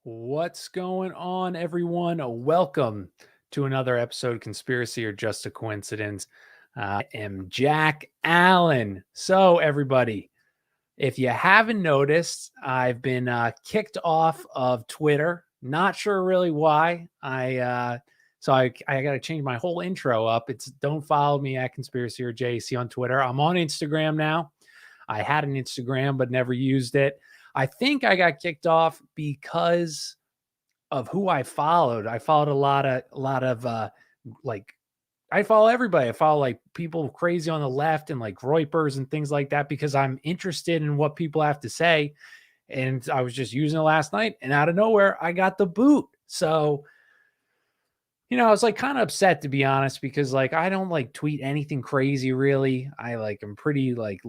What's going on, everyone? Welcome to another episode of Conspiracy or Just a Coincidence. I am Jack Allen. So, everybody, if you haven't noticed, I've been kicked off of Twitter. Not sure really why. I got to change my whole intro up. It's don't follow me at Conspiracy or JC on Twitter. I'm on Instagram now. I had an Instagram but never used it. I think I got kicked off because of who I followed. I followed a lot of like I follow everybody. I follow like people crazy on the left and like Reuters and things like that because I'm interested in what people have to say. And I was just using it last night, and out of nowhere, I got the boot. So, I was like kind of upset, to be honest, because like I don't like tweet anything crazy really. I'm pretty like,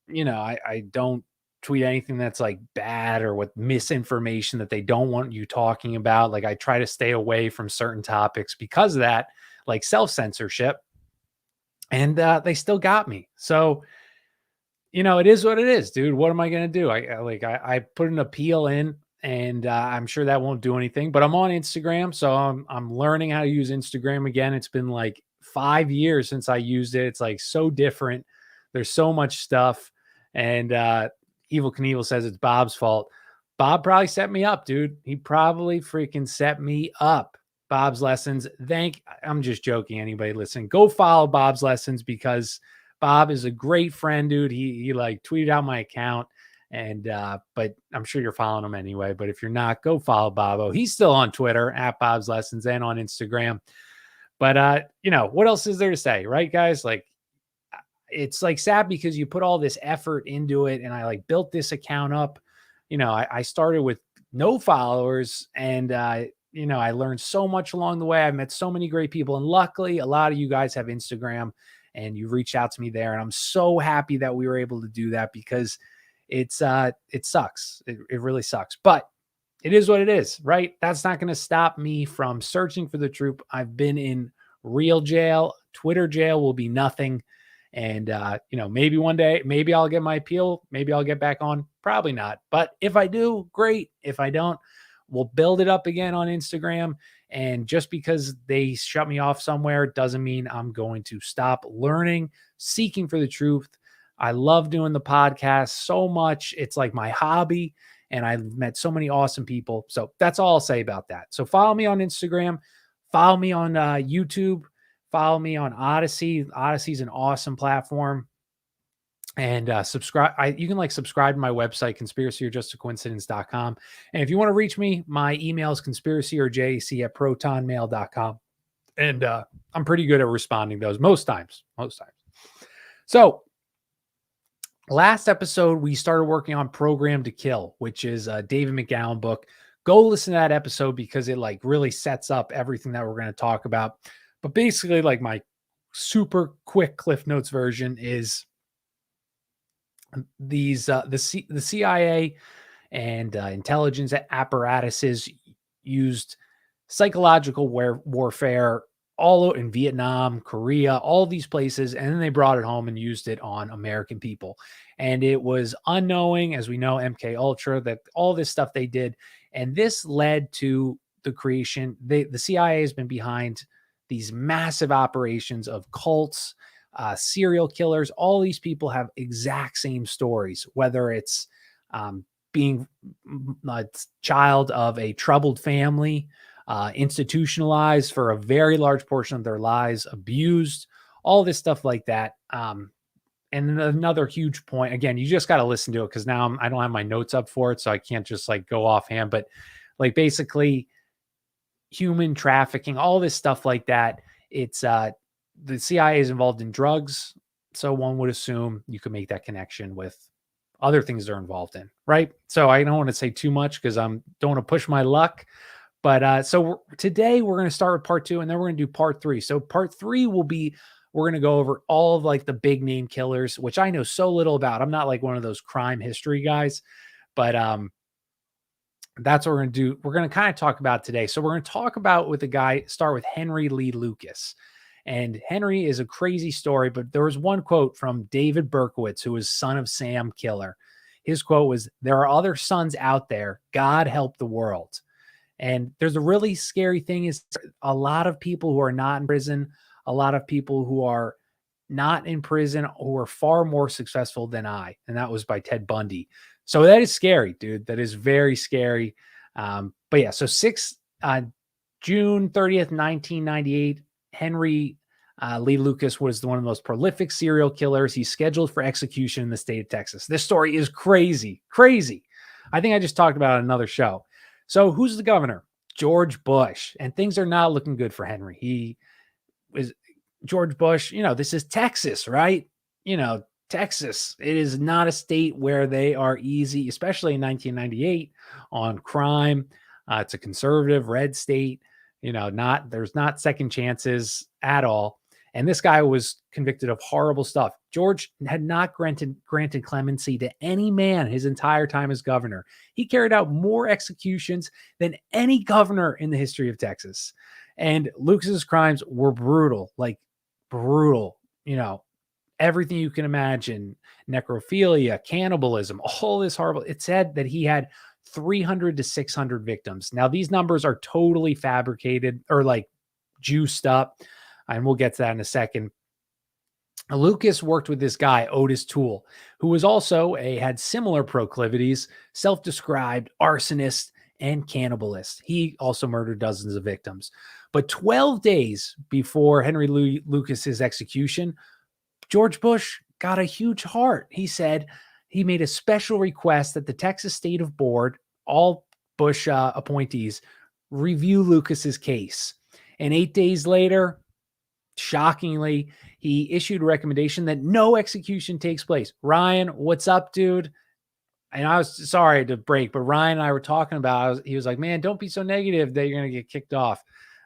I don't tweet anything that's like bad or with misinformation that they don't want you talking about. Like I try to stay away from certain topics because of that, like self-censorship. And they still got me. So, it is what it is, dude. What am I going to do? I put an appeal in, and I'm sure that won't do anything, but I'm on Instagram. So I'm learning how to use Instagram again. It's been like 5 years since I used it. It's like so different. There's so much stuff. And Evil Knievel says it's Bob's fault. Bob probably set me up, dude. He probably freaking set me up. Bob's Lessons. I'm just joking. Anybody listening, go follow Bob's Lessons because Bob is a great friend, dude. He like tweeted out my account, and but I'm sure you're following him anyway. But if you're not, go follow Bobo. He's still on Twitter at Bob's Lessons and on Instagram. But what else is there to say, right, guys? Like, it's like sad because you put all this effort into it, and I like built this account up. I started with no followers, and I learned so much along the way. I met so many great people, and luckily, a lot of you guys have Instagram, and you reached out to me there, and I'm so happy that we were able to do that because it sucks. It really sucks, but it is what it is, right? That's not going to stop me from searching for the truth. I've been in real jail. Twitter jail will be nothing. And, maybe one day, maybe I'll get my appeal. Maybe I'll get back on. Probably not. But if I do, great. If I don't, we'll build it up again on Instagram. And just because they shut me off somewhere doesn't mean I'm going to stop learning, seeking for the truth. I love doing the podcast so much. It's like my hobby. And I've met so many awesome people. So that's all I'll say about that. So follow me on Instagram. Follow me on YouTube. Follow me on Odyssey. Odyssey is an awesome platform. And subscribe. You can subscribe to my website, conspiracyorjustacoincidence.com. And if you want to reach me, my email is conspiracyorjac@protonmail.com. And I'm pretty good at responding those most times. So last episode, we started working on Program to Kill, which is a David McGowan book. Go listen to that episode because it really sets up everything that we're going to talk about. But basically, my super quick Cliff Notes version is the CIA and intelligence apparatuses used psychological warfare all in Vietnam, Korea, all these places, and then they brought it home and used it on American people. And it was unknowing, as we know, MK Ultra, that all this stuff they did, and this led to the creation. The CIA has been behind these massive operations of cults, serial killers. All these people have exact same stories, whether it's being a child of a troubled family, institutionalized for a very large portion of their lives, abused, all this stuff like that. And another huge point, again, you just got to listen to it because now I don't have my notes up for it, so I can't just go offhand, but basically human trafficking, all this stuff like that. It's the CIA is involved in drugs. So one would assume you could make that connection with other things they're involved in, right? So I don't want to say too much because I don't want to push my luck. But today we're going to start with part 2, and then we're going to do part 3. So part 3 will be, we're going to go over all of the big name killers, which I know so little about. I'm not one of those crime history guys, but that's what we're going to do. We're going to kind of talk about today. So we're going to talk about with the guy, start with Henry Lee Lucas. And Henry is a crazy story, but there was one quote from David Berkowitz, who was son of Sam Killer. His quote was, "There are other sons out there. God help the world." And there's a really scary thing is a lot of people who are not in prison, a lot of people who are not in prison who are far more successful than I. And that was by Ted Bundy. So that is scary, dude. That is very scary. But yeah, so June 30th, 1998, Henry Lee Lucas was one of the most prolific serial killers. He's scheduled for execution in the state of Texas. This story is crazy, crazy. I think I just talked about it on another show. So who's the governor? George Bush. And things are not looking good for Henry. He was George Bush. This is Texas, right? Texas. It is not a state where they are easy, especially in 1998 on crime. It's a conservative red state. There's not second chances at all. And this guy was convicted of horrible stuff. George had not granted clemency to any man his entire time as governor. He carried out more executions than any governor in the history of Texas. And Lucas's crimes were brutal, like brutal, everything you can imagine, necrophilia, cannibalism, all this horrible. It said that he had 300 to 600 victims. Now, these numbers are totally fabricated or like juiced up, and we'll get to that in a second. Lucas worked with this guy, Otis Toole, who was also had similar proclivities, self-described arsonist and cannibalist. He also murdered dozens of victims. But 12 days before Henry Lucas's execution, George Bush got a huge heart. He said he made a special request that the Texas State Board, all Bush appointees, review Lucas's case. And 8 days later, shockingly, he issued a recommendation that no execution takes place. Ryan, what's up, dude? And I was sorry to break, but Ryan and I were talking about, he was like, man, don't be so negative that you're going to get kicked off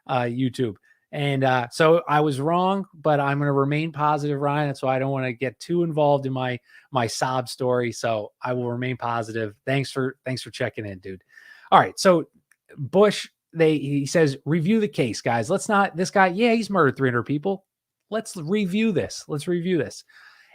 YouTube. And so I was wrong, but I'm going to remain positive, Ryan. That's why I don't want to get too involved in my sob story. So I will remain positive. Thanks for checking in, dude. All right. So Bush, he says, review the case, guys. This guy, yeah, he's murdered 300 people. Let's review this.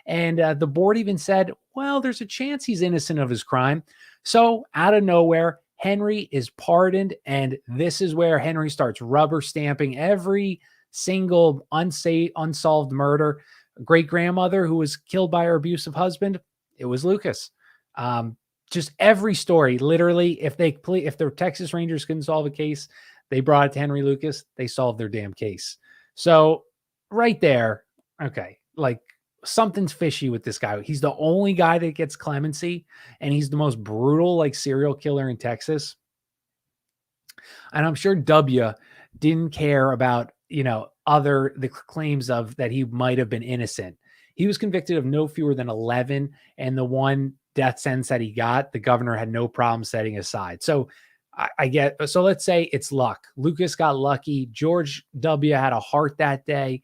And the board even said, well, there's a chance he's innocent of his crime. So out of nowhere, Henry is pardoned. And this is where Henry starts rubber stamping every single unsolved murder. Great-grandmother who was killed by her abusive husband, it was Lucas. Just every story, literally, if the Texas Rangers couldn't solve a case, they brought it to Henry Lucas. They solved their damn case. So right there, okay, like something's fishy with this guy. He's the only guy that gets clemency, and he's the most brutal, like, serial killer in Texas. And I'm sure W didn't care about, the claims of that he might have been innocent. He was convicted of no fewer than 11, and the one death sentence that he got, the governor had no problem setting aside. So so let's say it's luck. Lucas got lucky. George W had a heart that day.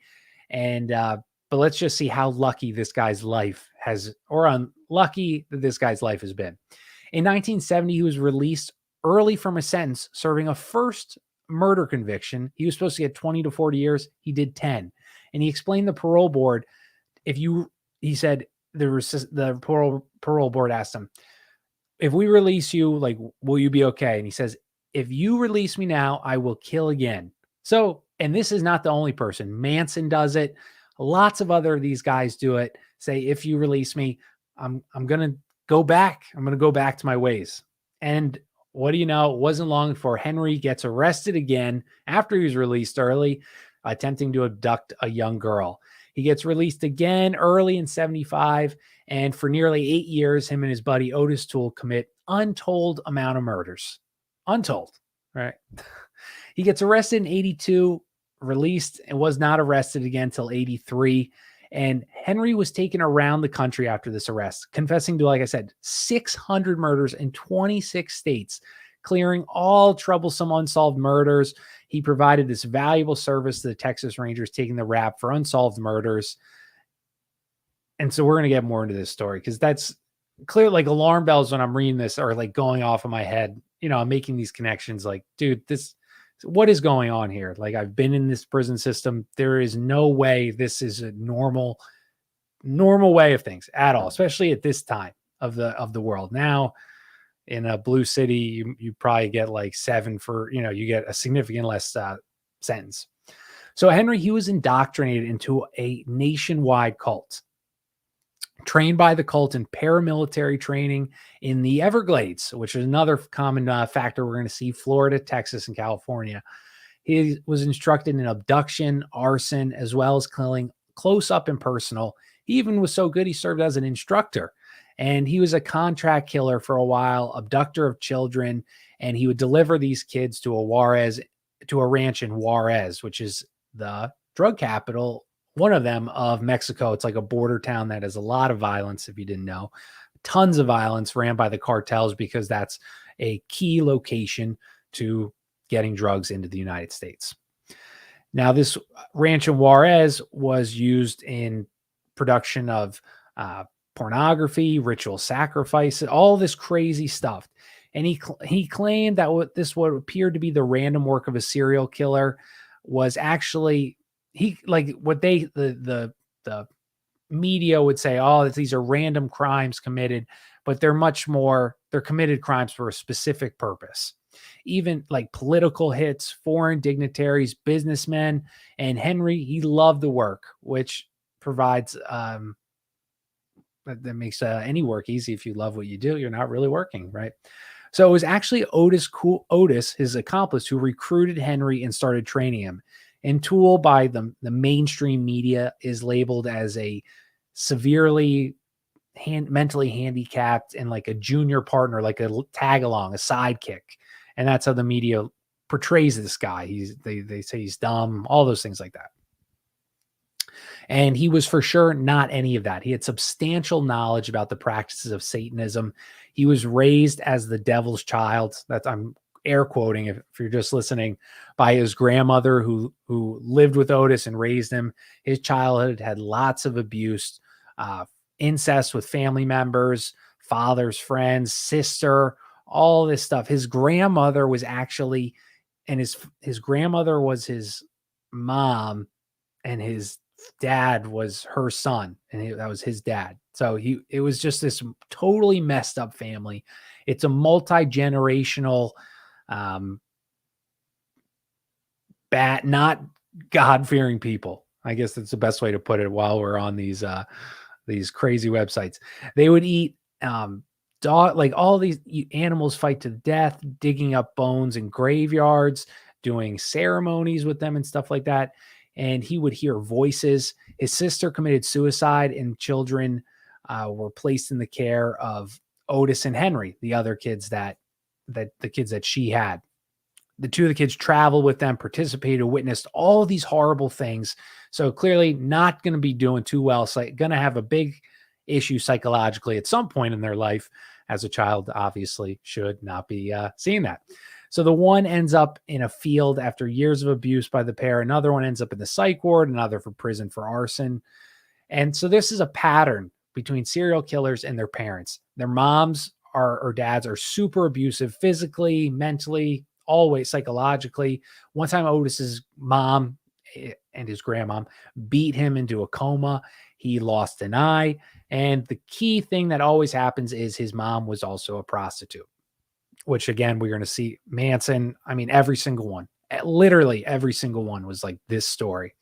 And, but let's just see how lucky this guy's life has, or unlucky that this guy's life has been. In 1970, he was released early from a sentence, serving a first murder conviction. He was supposed to get 20 to 40 years. He did 10. And he explained the parole board. He said, the parole board asked him, if we release you, like, will you be okay? And he says, if you release me now, I will kill again. So, and this is not the only person. Manson does it. Lots of other of these guys do it. Say, if you release me, I'm going to go back. I'm going to go back to my ways. And what do you know? It wasn't long before Henry gets arrested again after he was released early, attempting to abduct a young girl. He gets released again early in 75. And for nearly 8 years, him and his buddy Otis Toole commit untold amount of murders. Untold, right? He gets arrested in 82, released, and was not arrested again until 83. And Henry was taken around the country after this arrest, confessing to, like I said, 600 murders in 26 states, clearing all troublesome unsolved murders. He provided this valuable service to the Texas Rangers, taking the rap for unsolved murders. And so we're going to get more into this story because that's clear. Like, alarm bells when I'm reading this are like going off in my head. I'm making these connections like, dude, what is going on here? Like, I've been in this prison system. There is no way this is a normal way of things at all, especially at this time of the world. Now, in a blue city, you probably get like 7 for, you get a significant less sentence. So Henry, he was indoctrinated into a nationwide cult, trained by the cult in paramilitary training in the Everglades, which is another common factor we're going to see: Florida, Texas, and California. He was instructed in abduction, arson, as well as killing close up and personal. He even was so good, he served as an instructor. And he was a contract killer for a while, abductor of children, and he would deliver these kids to a ranch in Juarez, which is the drug capital, one of them, of Mexico. It's like a border town that has a lot of violence, if you didn't know. Tons of violence ran by the cartels because that's a key location to getting drugs into the United States. Now, this ranch in Juarez was used in production of pornography, ritual sacrifices, all this crazy stuff. And he claimed that what appeared to be the random work of a serial killer was actually the media would say, oh, these are random crimes committed, but they're committed crimes for a specific purpose. Even like political hits, foreign dignitaries, businessmen, and Henry, he loved the work, which provides that makes any work easy. If you love what you do, you're not really working, right? So it was actually Otis, his accomplice, who recruited Henry and started training him. And Toole, by the mainstream media, is labeled as a severely mentally handicapped and like a junior partner, like a tag along, a sidekick. And that's how the media portrays this guy. They say he's dumb, all those things like that. And he was for sure not any of that. He had substantial knowledge about the practices of Satanism. He was raised as the devil's child. That's, I'm air quoting if you're just listening, by his grandmother who lived with Otis and raised him. His childhood had lots of abuse, incest with family members, father's friends, sister, all this stuff. His grandmother was actually, and his grandmother was his mom, and his dad was her son, and that was his dad. So it was just this totally messed up family. It's a multi-generational, not God-fearing people. I guess that's the best way to put it. While we're on these crazy websites, they would eat like all these animals fight to the death, digging up bones in graveyards, doing ceremonies with them and stuff like that. And he would hear voices. His sister committed suicide, and children were placed in the care of Otis and Henry, the other kids that she had. The two of the kids traveled with them, participated, witnessed all of these horrible things. So clearly not going to be doing too well. So going to have a big issue psychologically at some point in their life. As a child, obviously should not be seeing that. So the one ends up in a field after years of abuse by the pair. Another one ends up in the psych ward, another for prison for arson. And so this is a pattern between serial killers and their parents. Their moms or dads are super abusive, physically, mentally, always psychologically. One time Otis's mom and his grandmom beat him into a coma. He lost an eye. And the key thing that always happens is his mom was also a prostitute, which again, we're going to see Manson. I mean, every single one, literally every single one was like this story.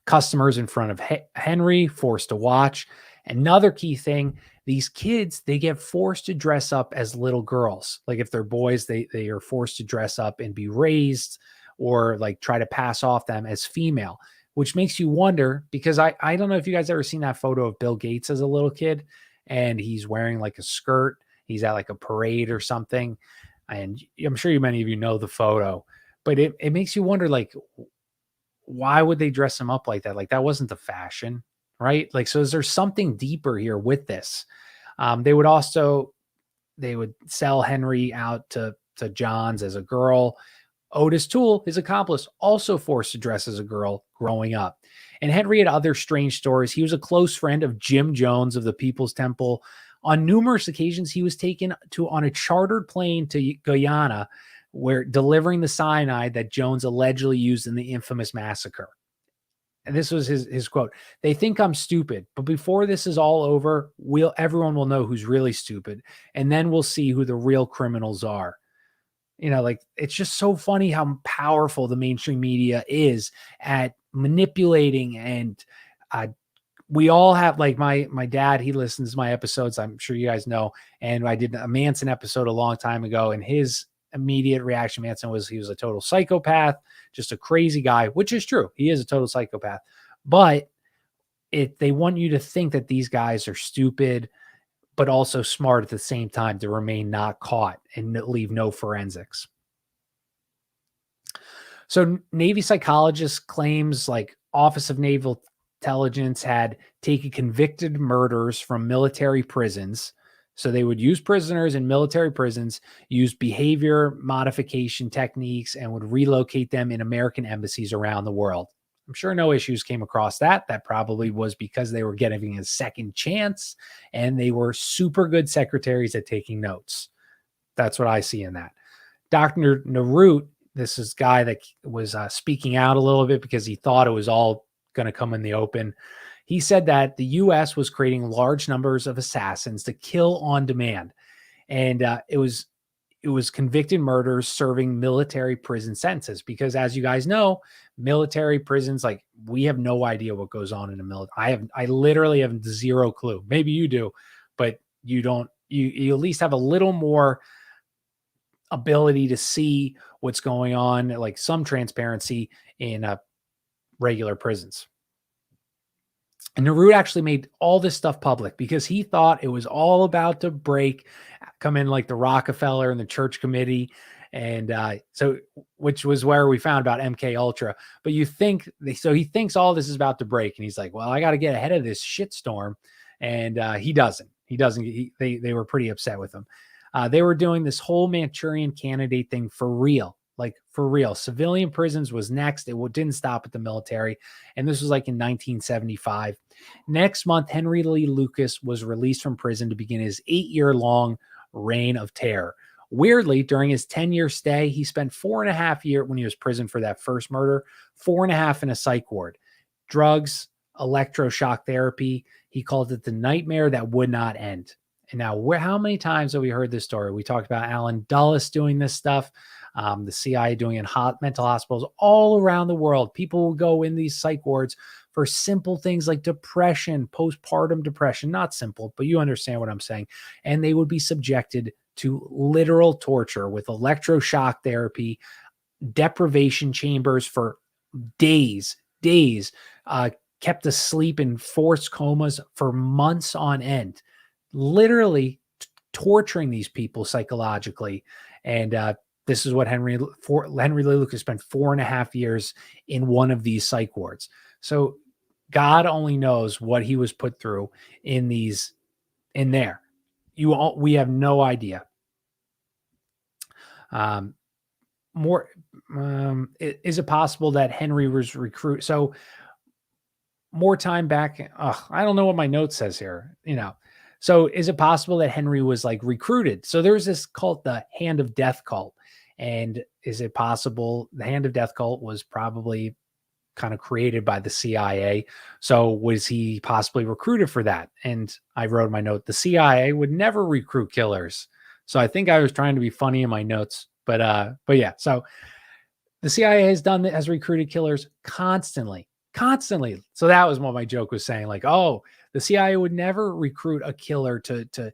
Customers in front of Henry, forced to watch. Another key thing, these kids, they get forced to dress up as little girls. Like if they're boys, they are forced to dress up and be raised, or like try to pass off them as female, which makes you wonder, because I don't know if you guys ever seen that photo of Bill Gates as a little kid, and he's wearing like a skirt. He's at like a parade or something. And I'm sure many of you know the photo, but it makes you wonder, like, why would they dress him up like that? Like that wasn't the fashion, right? Like, so is there something deeper here with this? They would sell Henry out to Johns as a girl. Otis Toole, his accomplice, also forced to dress as a girl growing up. And Henry had other strange stories. He was a close friend of Jim Jones of the People's Temple. On numerous occasions, he was taken on a chartered plane to Guyana, where delivering the cyanide that Jones allegedly used in the infamous massacre. and this was his quote, "They think I'm stupid, but before this is all over, everyone will know who's really stupid, and then we'll see who the real criminals are." Like, it's just so funny how powerful the mainstream media is at manipulating. And we all have, like, my dad, he listens to my episodes, I'm sure you guys know, and I did a Manson episode a long time ago, and his immediate reaction, Manson, was he was a total psychopath, just a crazy guy, which is true. He is a total psychopath, but they want you to think that these guys are stupid, but also smart at the same time, to remain not caught and leave no forensics. So Navy psychologist claims, like, Office of Naval Intelligence had taken convicted murderers from military prisons. So they would use prisoners in military prisons, use behavior modification techniques, and would relocate them in American embassies around the world. I'm sure no issues came across that. That probably was because they were getting a second chance, and they were super good secretaries at taking notes. That's what I see in that. Dr. Narut, this is guy that was speaking out a little bit because he thought it was all going to come in the open. He said that the U.S. was creating large numbers of assassins to kill on demand. And it was convicted murderers serving military prison sentences, because, as you guys know, military prisons, like, we have no idea what goes on in a military. I literally have zero clue. Maybe you do, but you don't, you at least have a little more ability to see what's going on, like some transparency in regular prisons. And Narut actually made all this stuff public because he thought it was all about to come in like the Rockefeller and the Church Committee. And so, which was where we found about MK Ultra. But he thinks all this is about to break. And he's like, well, I got to get ahead of this shitstorm. And he doesn't. They were pretty upset with him. They were doing this whole Manchurian Candidate thing for real. Like, for real. Civilian prisons was next. It didn't stop at the military. And this was like in 1975. Next month, Henry Lee Lucas was released from prison to begin his 8-year-long reign of terror. Weirdly, during his 10-year stay, he spent 4.5 years, when he was prison for that first murder, 4.5 in a psych ward. Drugs, electroshock therapy. He called it the nightmare that would not end. And now, how many times have we heard this story? We talked about Alan Dulles doing this stuff. The CIA doing it in mental hospitals all around the world. People will go in these psych wards for simple things like depression, postpartum depression, not simple, but you understand what I'm saying. And they would be subjected to literal torture with electroshock therapy, deprivation chambers for days, kept asleep in forced comas for months on end, literally torturing these people psychologically. And this is what Henry Lee Lucas spent 4.5 years in one of these psych wards. So God only knows what he was put through in there. We have no idea. Is it possible that Henry was recruited? So more time back. I don't know what my note says here. So is it possible that Henry was like recruited? So there's this cult, the Hand of Death cult. And is it possible the Hand of Death cult was probably kind of created by the CIA? So was he possibly recruited for that? And I wrote in my note, the CIA would never recruit killers. So I think I was trying to be funny in my notes, but yeah. So the CIA has recruited killers constantly. So that was what my joke was saying. Like, oh, the CIA would never recruit a killer to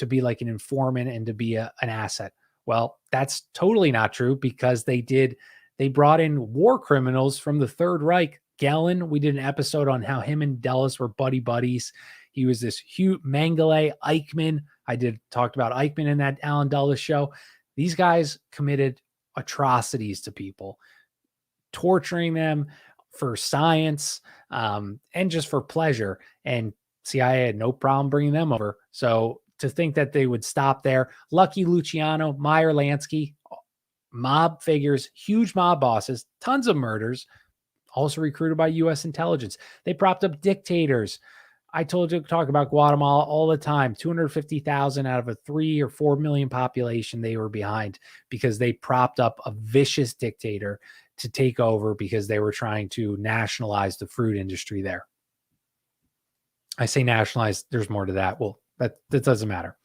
be like an informant and to be an asset. Well, that's totally not true, because they brought in war criminals from the Third Reich. Gellin, we did an episode on how him and Dulles were buddies. He was this huge Mengele, Eichmann. Talked about Eichmann in that Alan Dulles show. These guys committed atrocities to people, torturing them for science, and just for pleasure. And CIA had no problem bringing them over. So to think that they would stop there. Lucky Luciano, Meyer Lansky, mob figures, huge mob bosses, tons of murders, also recruited by U.S. intelligence. They propped up dictators. I told you to talk about Guatemala all the time. 250,000 out of a 3 or 4 million population they were behind, because they propped up a vicious dictator to take over because they were trying to nationalize the fruit industry there. I say nationalize, there's more to that. Well, that doesn't matter.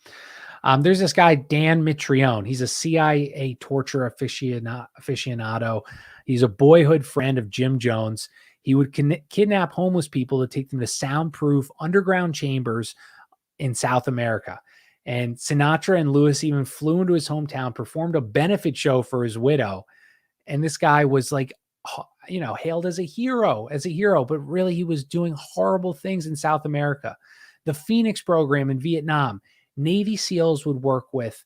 There's this guy, Dan Mitrione. He's a CIA torture aficionado. He's a boyhood friend of Jim Jones. He would kidnap homeless people to take them to soundproof underground chambers in South America. And Sinatra and Lewis even flew into his hometown, performed a benefit show for his widow. And this guy was like, hailed as a hero, but really he was doing horrible things in South America. The Phoenix program in Vietnam, Navy SEALs would work with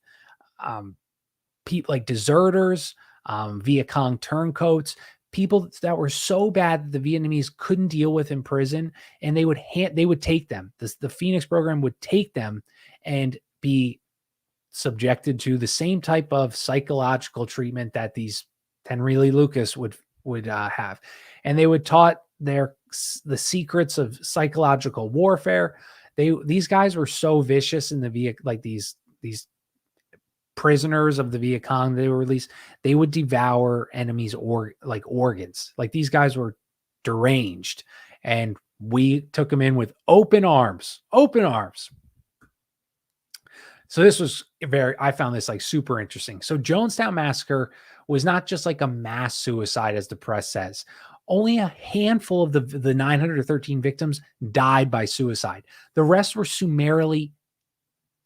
people like deserters, Viet Cong turncoats, people that were so bad that the Vietnamese couldn't deal with in prison, and they would take them. The Phoenix program would take them and be subjected to the same type of psychological treatment that these Henry Lee Lucas would have, and they would taught the secrets of psychological warfare. These guys were so vicious in the these prisoners of the Viet Cong they were released, they would devour enemies organs. Like these guys were deranged, and we took them in with open arms. So this was I found this like super interesting. So Jonestown Massacre was not just like a mass suicide, as the press says. Only a handful of the 913 victims died by suicide. The rest were summarily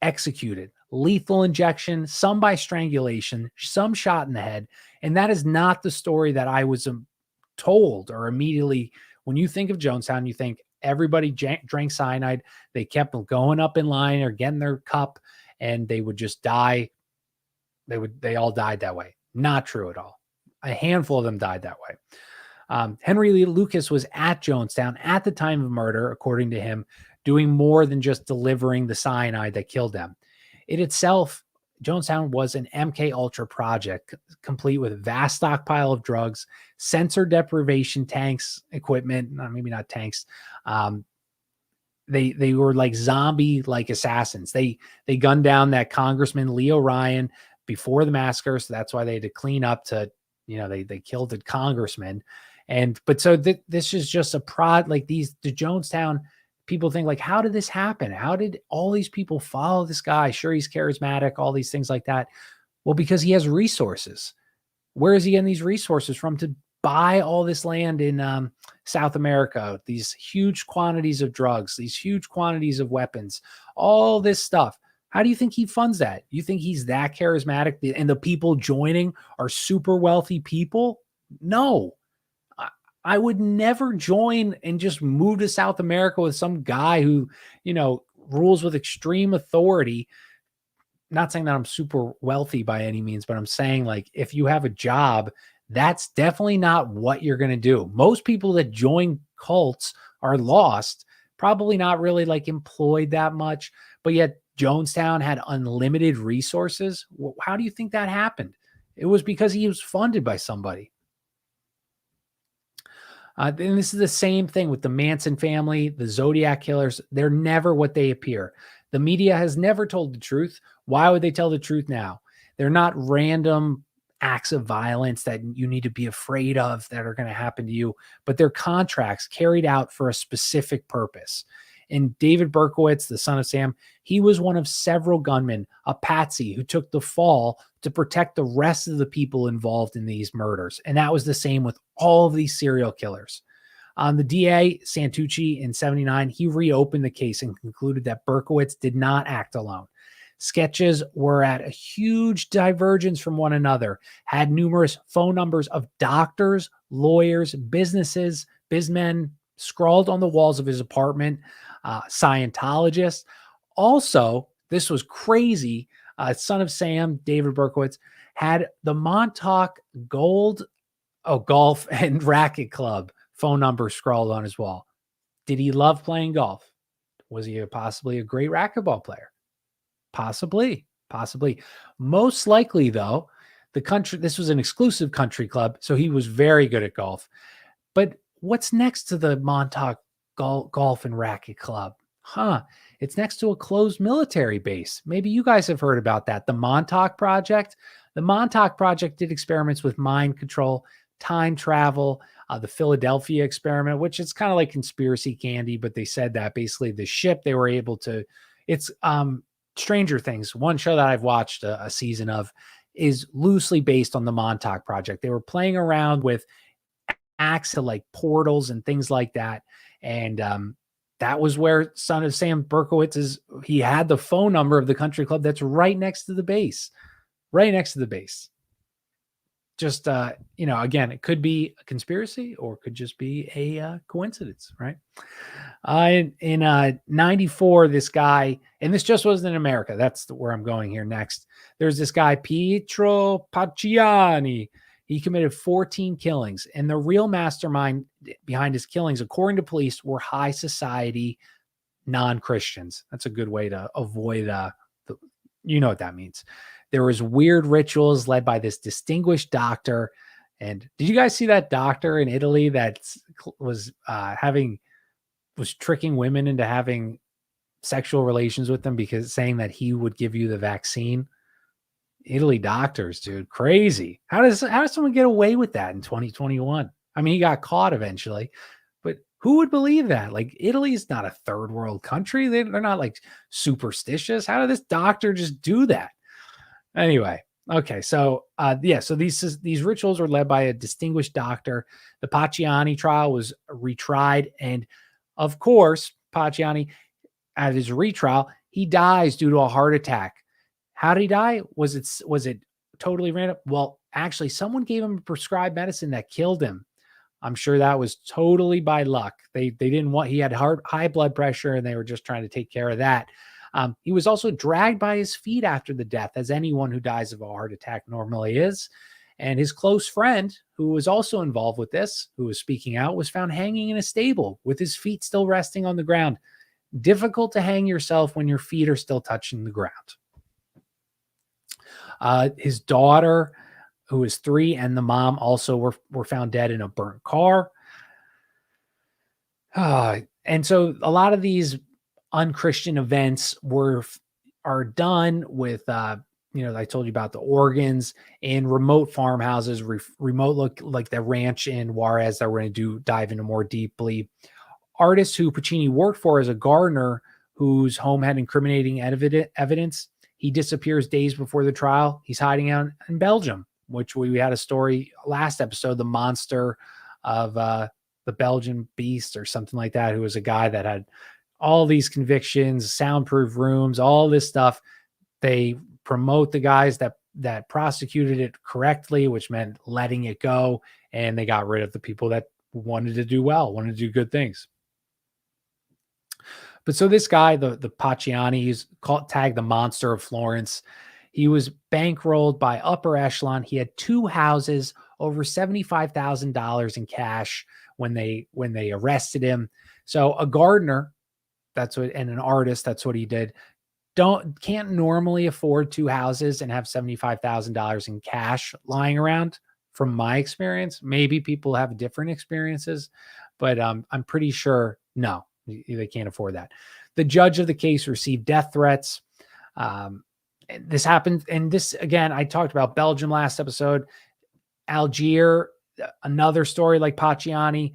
executed. Lethal injection, some by strangulation, some shot in the head. And that is not the story that I was told, or immediately when you think of Jonestown, you think everybody drank cyanide. They kept going up in line or getting their cup, and they would just die. They all died that way. Not true at all. A handful of them died that way. Henry Lee Lucas was at Jonestown at the time of murder, according to him, doing more than just delivering the cyanide that killed them. It itself, Jonestown was an MK Ultra project, complete with a vast stockpile of drugs, sensor deprivation tanks, equipment, maybe not tanks. They were like zombie-like assassins. They gunned down that Congressman Leo Ryan before the massacre, so that's why they had to clean up to, they killed the congressman. So this is just a the Jonestown people think like, how did this happen? How did all these people follow this guy? Sure, he's charismatic, all these things like that. Well, because he has resources. Where is he getting these resources from to buy all this land in South America, these huge quantities of drugs, these huge quantities of weapons, all this stuff? How do you think he funds that? You think he's that charismatic and the people joining are super wealthy people? No. I would never join and just move to South America with some guy who, rules with extreme authority. Not saying that I'm super wealthy by any means, but I'm saying, like, if you have a job, that's definitely not what you're going to do. Most people that join cults are lost, probably not really like employed that much, but yet Jonestown had unlimited resources. How do you think that happened? It was because he was funded by somebody. And this is the same thing with the Manson family, the Zodiac killers. They're never what they appear. The media has never told the truth. Why would they tell the truth now? They're not random acts of violence that you need to be afraid of that are going to happen to you, but they're contracts carried out for a specific purpose. And David Berkowitz, the son of Sam, he was one of several gunmen, a patsy who took the fall to protect the rest of the people involved in these murders. And that was the same with all of these serial killers. The DA, Santucci, in 1979, he reopened the case and concluded that Berkowitz did not act alone. Sketches were at a huge divergence from one another, had numerous phone numbers of doctors, lawyers, businesses, bizmen scrawled on the walls of his apartment, Scientologists. Also, this was crazy. Son of Sam, David Berkowitz, had the Montauk Golf and Racket Club phone number scrawled on his wall. Did he love playing golf? Was he possibly a great racquetball player? Possibly. Most likely, though, this was an exclusive country club, so he was very good at golf. But what's next to the Montauk Golf and Racket Club? It's next to a closed military base. Maybe you guys have heard about that. The Montauk Project. The Montauk Project did experiments with mind control, time travel, the Philadelphia experiment, which is kind of like conspiracy candy, but they said that basically the ship they were able to, it's Stranger Things, one show that I've watched a season of, is loosely based on the Montauk Project. They were playing around with acts to like portals and things like that. And that was where Son of Sam Berkowitz is. He had the phone number of the country club that's right next to the base, right next to the base. Just, again, it could be a conspiracy or it could just be a coincidence, right? In 94, this guy, and this just wasn't in America. That's where I'm going here next. There's this guy, Pietro Pacciani. He committed 14 killings, and the real mastermind behind his killings, according to police, were high society non-Christians. That's a good way to avoid you know what that means. There was weird rituals led by this distinguished doctor. And did you guys see that doctor in Italy that was tricking women into having sexual relations with them because saying that he would give you the vaccine? Italy doctors, dude, crazy. How does someone get away with that in 2021? I mean, he got caught eventually, but who would believe that? Like, Italy's not a third world country. They're not like superstitious. How did this doctor just do that? Anyway, okay, so so these rituals were led by a distinguished doctor. The Pacciani trial was retried, and of course, Pacciani, at his retrial, he dies due to a heart attack. How did he die? Was it totally random? Well, actually, someone gave him a prescribed medicine that killed him. I'm sure that was totally by luck. They didn't want, he had high blood pressure, and they were just trying to take care of that. He was also dragged by his feet after the death, as anyone who dies of a heart attack normally is. And his close friend, who was also involved with this, who was speaking out, was found hanging in a stable with his feet still resting on the ground. Difficult to hang yourself when your feet are still touching the ground. His daughter, who was 3, and the mom also were found dead in a burnt car. And so a lot of these unchristian events are done with, I told you about the organs in remote farmhouses, remote look like the ranch in Juarez that we're going to dive into more deeply. Artists who Pacini worked for as a gardener, whose home had incriminating evidence. He disappears days before the trial. He's hiding out in Belgium, which we had a story last episode, the monster of the Belgian beast or something like that, who was a guy that had all these convictions, soundproof rooms, all this stuff. They promote the guys that prosecuted it correctly, which meant letting it go. And they got rid of the people that wanted to do well, wanted to do good things. But so this guy, the Pacciani, he's tagged the monster of Florence. He was bankrolled by upper echelon. He had 2 houses, over $75,000 in cash when they arrested him. So a gardener, and an artist, that's what he did. Can't normally afford 2 houses and have $75,000 in cash lying around. From my experience, maybe people have different experiences, but I'm pretty sure no, they can't afford that. The judge of the case received death threats. This happened, and this again, I talked about Belgium last episode. Algiers, another story like Pacciani,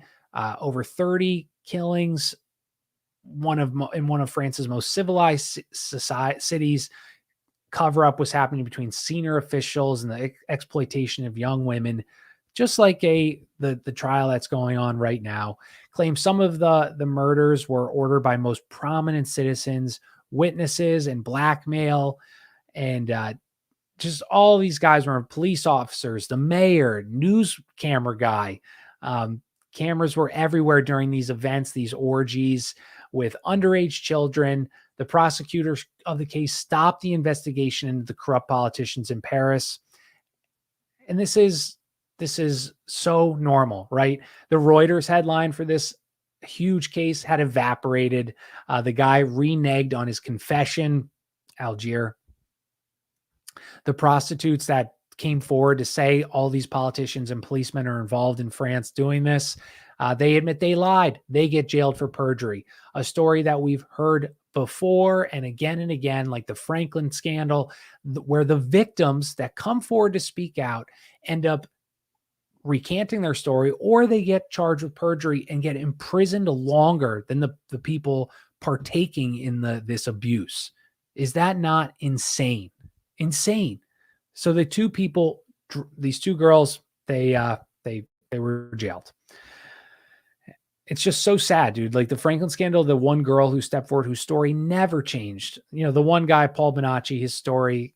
over 30 killings. In one of France's most civilized cities. Cover up was happening between senior officials and the exploitation of young women, just like the trial that's going on right now. Claims some of the murders were ordered by most prominent citizens, witnesses, and blackmail, and just all these guys were police officers, the mayor, news camera guy. Cameras were everywhere during these events, these orgies with underage children. The prosecutors of the case stopped the investigation into the corrupt politicians in Paris. And this is so normal, right? The Reuters headline for this huge case had evaporated. The guy reneged on his confession, Algiers. The prostitutes that came forward to say all these politicians and policemen are involved in France doing this, they admit they lied. They get jailed for perjury. A story that we've heard before and again, like the Franklin scandal, where the victims that come forward to speak out end up recanting their story, or they get charged with perjury and get imprisoned longer than the people partaking in this abuse. Is that not insane? Insane. So the two people, these two girls, they were jailed. It's just so sad, dude. Like the Franklin scandal, the one girl who stepped forward, whose story never changed. You know, the one guy, Paul Bonacci, his story,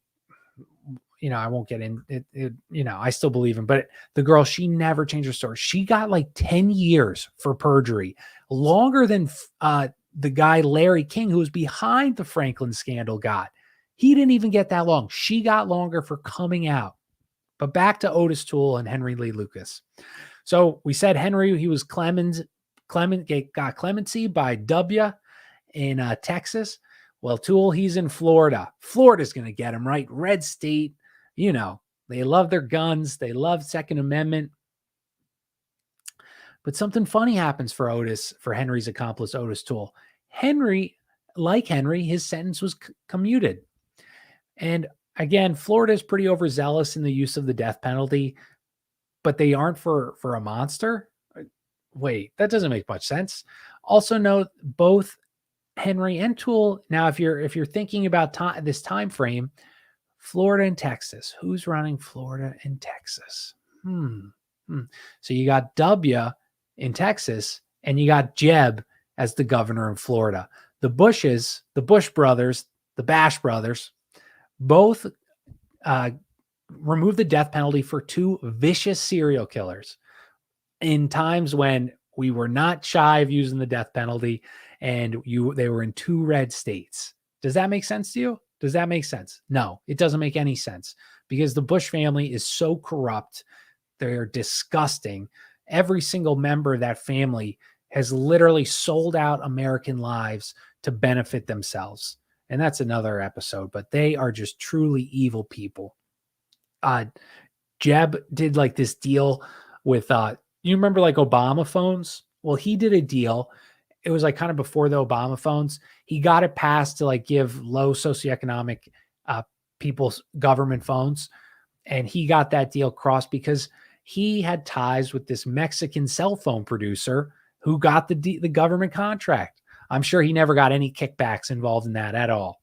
you know, I won't get in it, you know, I still believe him, but the girl, she never changed her story. She got like 10 years for perjury, longer than the guy, Larry King, who was behind the Franklin scandal got. He didn't even get that long. She got longer for coming out. But back to Otis Toole and Henry Lee Lucas. So we said Henry, he was got clemency by W in Texas. Well, Toole, he's in Florida. Florida's going to get him, right? Red state, you know, they love their guns. They love Second Amendment. But something funny happens for Henry's accomplice, Otis Toole. Henry, his sentence was commuted. And again, Florida is pretty overzealous in the use of the death penalty, but they aren't for a monster. Wait, that doesn't make much sense. Also note both Henry and Toole. Now, if you're thinking about this time frame, Florida and Texas, who's running Florida and Texas? So you got W in Texas, and you got Jeb as the governor in Florida. The Bushes, the Bush brothers, the Bash brothers, both removed the death penalty for two vicious serial killers in times when we were not shy of using the death penalty, and they were in two red states. Does that make sense to you? Does that make sense? No, it doesn't make any sense, because the Bush family is so corrupt. They're disgusting. Every single member of that family has literally sold out American lives to benefit themselves. And that's another episode, but they are just truly evil people. Jeb did like this deal with, you remember like Obama phones? Well, he did a deal. It was like kind of before the Obama phones. He got it passed to like give low socioeconomic people government phones. And he got that deal crossed because he had ties with this Mexican cell phone producer who got the government contract. I'm sure he never got any kickbacks involved in that at all.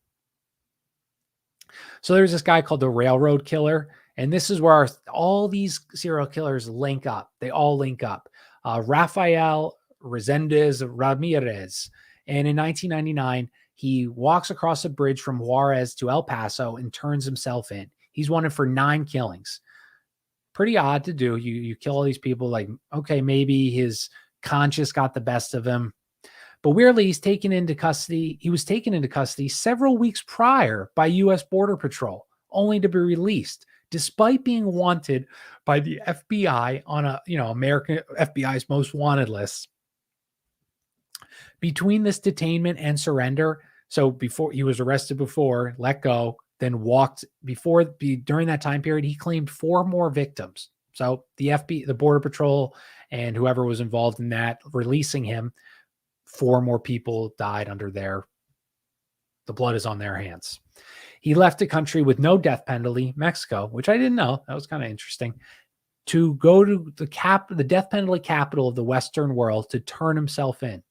So there's this guy called the Railroad Killer. And this is where all these serial killers link up. They all link up. Rafael Resendez Ramirez. And in 1999, he walks across a bridge from Juarez to El Paso and turns himself in. He's wanted for 9 killings. Pretty odd to do. You kill all these people, like, okay, maybe his conscience got the best of him. But weirdly, he's taken into custody. He was taken into custody several weeks prior by U.S. Border Patrol, only to be released, despite being wanted by the FBI on American FBI's most wanted list. Between this detainment and surrender, so before he was arrested, before let go, then walked during that time period, he claimed 4 more victims. So the Border Patrol and whoever was involved in that, releasing him, 4 more people died under the blood is on their hands. He left the country with no death penalty, Mexico, which I didn't know. That was kind of interesting, to go to the death penalty capital of the Western world to turn himself in.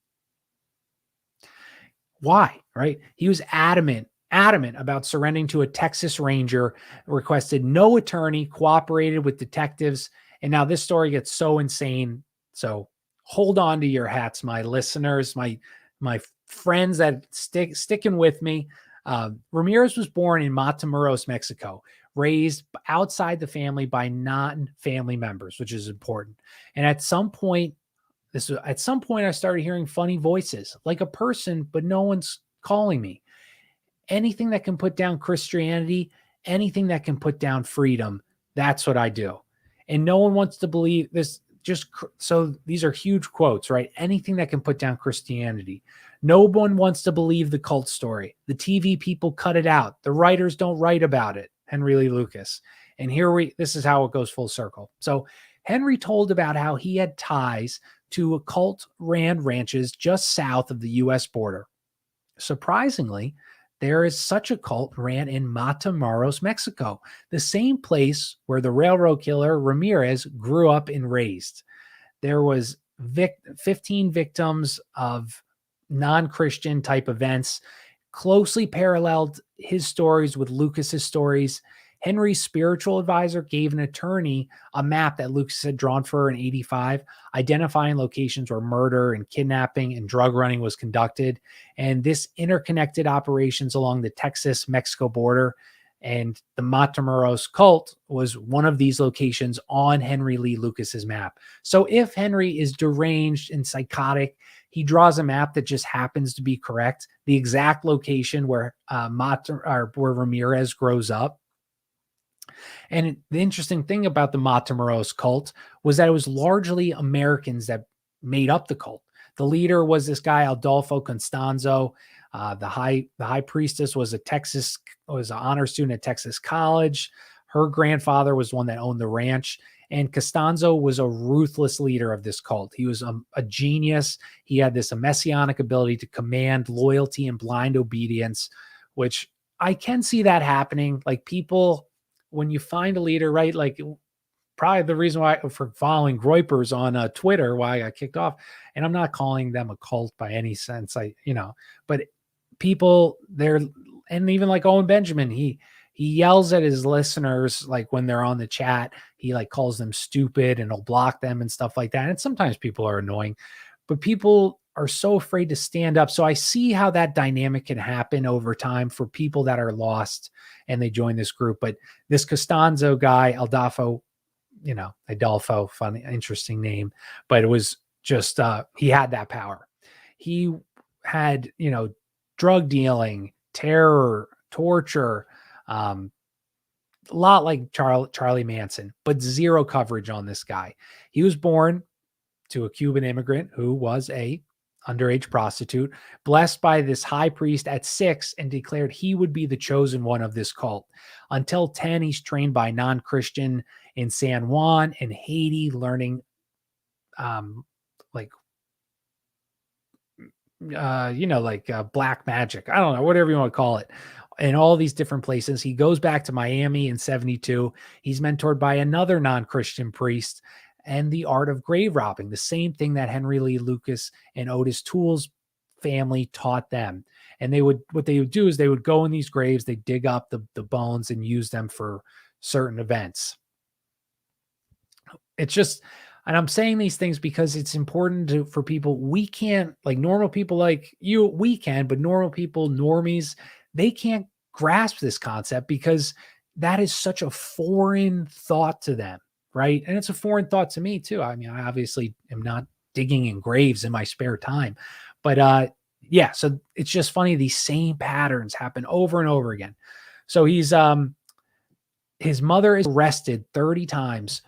Why, right? He was adamant about surrendering to a Texas Ranger, requested no attorney, cooperated with detectives. And now this story gets so insane. So hold on to your hats, my listeners, my friends that sticking with me. Ramirez was born in Matamoros, Mexico, raised outside the family by non-family members, which is important. And at some point I started hearing funny voices, like a person, but no one's calling me. Anything that can put down Christianity, anything that can put down freedom, that's what I do. And no one wants to believe this. So these are huge quotes, right? Anything that can put down Christianity. No one wants to believe the cult story. The TV people cut it out. The writers don't write about it. Henry Lee Lucas. And this is how it goes full circle. So Henry told about how he had ties to a cult ran ranches just south of the U.S. border. Surprisingly, there is such a cult ran in Matamoros, Mexico, the same place where the railroad killer Ramirez grew up and raised. There was 15 victims of non-Christian type events, closely paralleled his stories with Lucas's stories. Henry's spiritual advisor gave an attorney a map that Lucas had drawn for her in 85, identifying locations where murder and kidnapping and drug running was conducted. And this interconnected operations along the Texas-Mexico border. And the Matamoros Cult was one of these locations on Henry Lee Lucas's map. So if Henry is deranged and psychotic, he draws a map that just happens to be correct, the exact location where where Ramirez grows up. And the interesting thing about the Matamoros cult was that it was largely Americans that made up the cult. The leader was this guy, Adolfo Constanzo. The high priestess was an honor student at Texas College. Her grandfather was one that owned the ranch. And Costanzo was a ruthless leader of this cult. He was a genius. He had this messianic ability to command loyalty and blind obedience, which I can see that happening. Like people, when you find a leader, right? Like probably the reason why for following Groypers on Twitter, why I got kicked off. And I'm not calling them a cult by any sense. But people there, and even like Owen Benjamin, he yells at his listeners, like when they're on the chat, he like calls them stupid and he'll block them and stuff like that. And sometimes people are annoying, but people are so afraid to stand up. So I see how that dynamic can happen over time for people that are lost and they join this group. But this Costanzo guy, Adolfo, funny, interesting name, but it was just, he had that power. He had, drug dealing, terror, torture, a lot like Charlie Manson, but zero coverage on this guy. He was born to a Cuban immigrant who was a underage prostitute, blessed by this high priest at 6 and declared he would be the chosen one of this cult. Until 10, he's trained by non-Christian in San Juan and Haiti, learning black magic. I don't know, whatever you want to call it. In all these different places. He goes back to Miami in 72. He's mentored by another non-Christian priest and the art of grave robbing, the same thing that Henry Lee Lucas and Otis Toole's family taught them. And what they would do is they would go in these graves, they dig up the bones and use them for certain events. It's just, and I'm saying these things because it's important for people. We can't, like normal people like you, we can, but normal people, normies, they can't grasp this concept because that is such a foreign thought to them, right? And it's a foreign thought to me too. I mean, I obviously am not digging in graves in my spare time, but so it's just funny. These same patterns happen over and over again. So his mother is arrested 30 times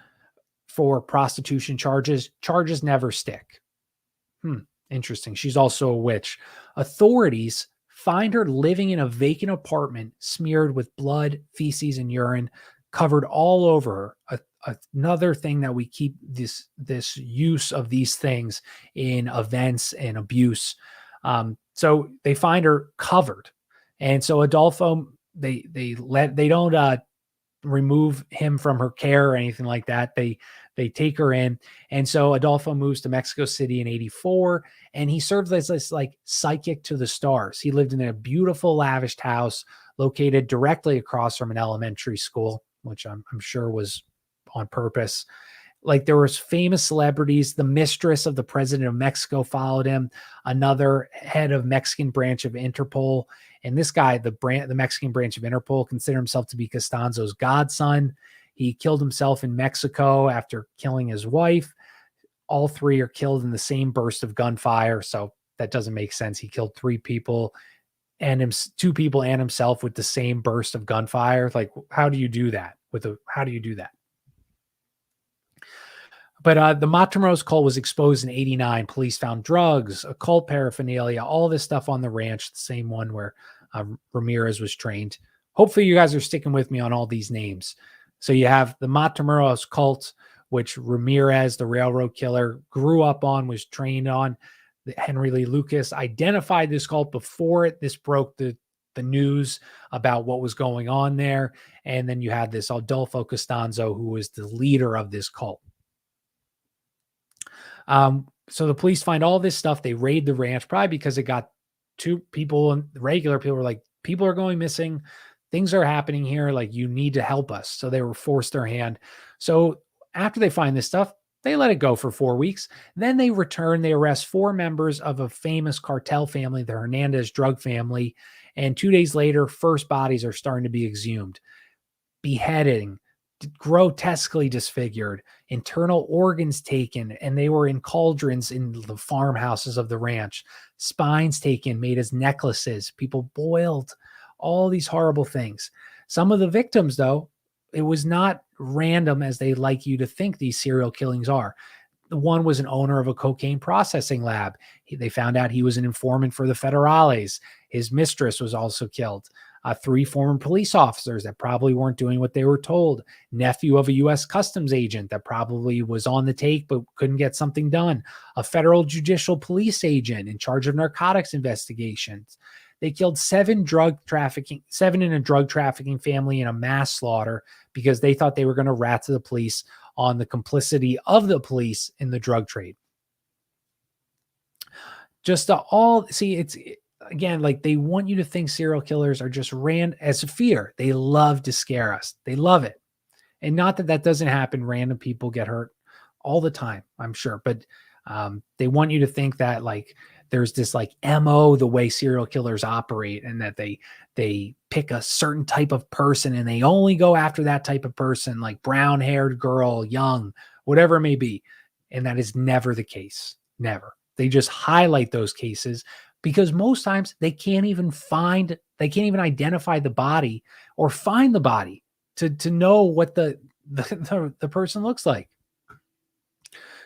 for prostitution charges. Charges never stick. Interesting. She's also a witch. Authorities find her living in a vacant apartment smeared with blood, feces, and urine covered all over her. Another thing that we keep this use of these things in events and abuse. So they find her covered. And so Adolfo, they don't remove him from her care or anything like that. They take her in. And so Adolfo moves to Mexico City in 84, and he served as this like psychic to the stars. He lived in a beautiful, lavished house located directly across from an elementary school, which I'm sure was on purpose. Like there was famous celebrities. The mistress of the president of Mexico followed him, another head of Mexican branch of Interpol. And this guy, the Mexican branch of Interpol, considered himself to be Costanzo's godson. He killed himself in Mexico after killing his wife. All three are killed in the same burst of gunfire. So that doesn't make sense. He killed 3 people and 2 people and himself with the same burst of gunfire. Like, how do you do that? How do you do that? But the Matamoros cult was exposed in 89. Police found drugs, occult paraphernalia, all this stuff on the ranch, the same one where Ramirez was trained. Hopefully you guys are sticking with me on all these names. So you have the Matamoros cult, which Ramirez, the railroad killer, grew up on, was trained on. Henry Lee Lucas identified this cult before this broke the the news about what was going on there. And then you had this Adolfo Costanzo, who was the leader of this cult. So the police find all this stuff. They raid the ranch, probably because it got two people, and regular people were like, people are going missing. Things are happening here. Like, you need to help us. So they were forced their hand. So after they find this stuff, they let it go for 4 weeks. Then they return. They arrest 4 members of a famous cartel family, the Hernandez drug family. And 2 days later, first bodies are starting to be exhumed. Beheading, grotesquely disfigured, internal organs taken, and they were in cauldrons in the farmhouses of the ranch. Spines taken, made as necklaces. People boiled. All these horrible things. Some of the victims, though, it was not random as they like you to think these serial killings are. The one was an owner of a cocaine processing lab. They found out he was an informant for the Federales. His mistress was also killed. 3 former police officers that probably weren't doing what they were told. Nephew of a U.S. Customs agent that probably was on the take but couldn't get something done. A federal judicial police agent in charge of narcotics investigations. They killed 7 in a drug trafficking family in a mass slaughter because they thought they were going to rat to the police on the complicity of the police in the drug trade. It's again, like, they want you to think serial killers are just as fear. They love to scare us. They love it. And not that doesn't happen. Random people get hurt all the time, I'm sure. But they want you to think that, like, there's this like MO, the way serial killers operate, and that they pick a certain type of person and they only go after that type of person, like brown-haired girl, young, whatever it may be. And that is never the case. Never. They just highlight those cases because most times they can't even identify the body or find the body to know what the person looks like.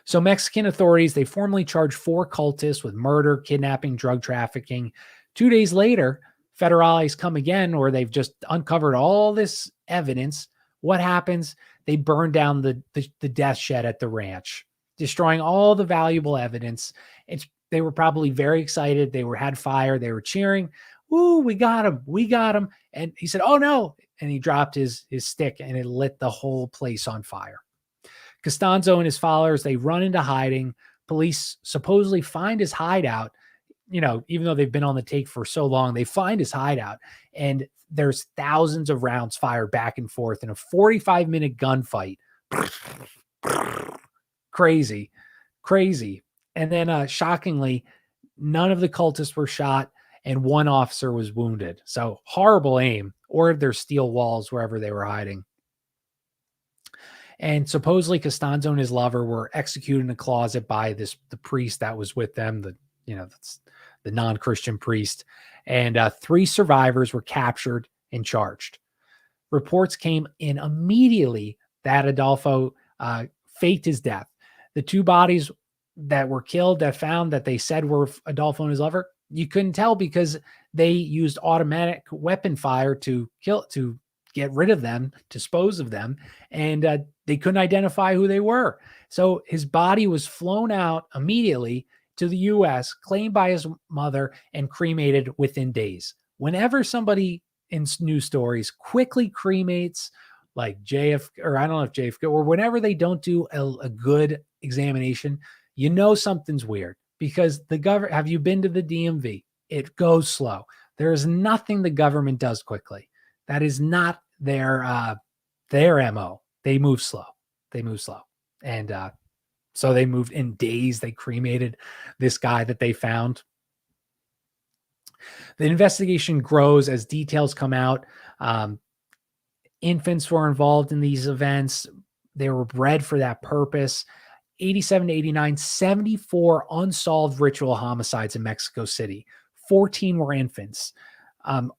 So Mexican authorities, they formally charged 4 cultists with murder, kidnapping, drug trafficking. 2 days later, Federales come again, or they've just uncovered all this evidence. What happens? They burn down the death shed at the ranch, destroying all the valuable evidence. They were probably very excited. They had fire. They were cheering. Ooh, we got him. We got him. And he said, oh no. And he dropped his stick and it lit the whole place on fire. Costanzo and his followers, they run into hiding. Police supposedly find his hideout. Even though they've been on the take for so long, they find his hideout. And there's thousands of rounds fired back and forth in a 45-minute gunfight. Crazy. And then shockingly, none of the cultists were shot and 1 officer was wounded. So horrible aim, or there's steel walls wherever they were hiding. And supposedly Costanzo and his lover were executed in a closet by the priest that was with them, that's the non-Christian priest. And 3 survivors were captured and charged. Reports came in immediately that Adolfo faked his death. The 2 bodies that were killed that found that they said were Adolfo and his lover, you couldn't tell because they used automatic weapon fire to get rid of them, dispose of them, and they couldn't identify who they were. So his body was flown out immediately to the U.S., claimed by his mother, and cremated within days. Whenever somebody in news stories quickly cremates, like JFK, or I don't know if JFK, or whenever they don't do a good examination, something's weird because the government, have you been to the DMV? It goes slow. There is nothing the government does quickly. That is not their MO. They move slow. And so they moved in days. They cremated this guy that they found. The investigation grows as details come out. Infants were involved in these events. They were bred for that purpose. 87 to 89, 74 unsolved ritual homicides in Mexico City. 14 were infants.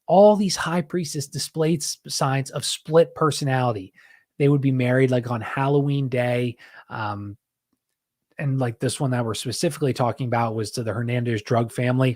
All these high priestess displayed signs of split personality. They would be married like on Halloween Day. And like this one that we're specifically talking about was to the Hernandez drug family.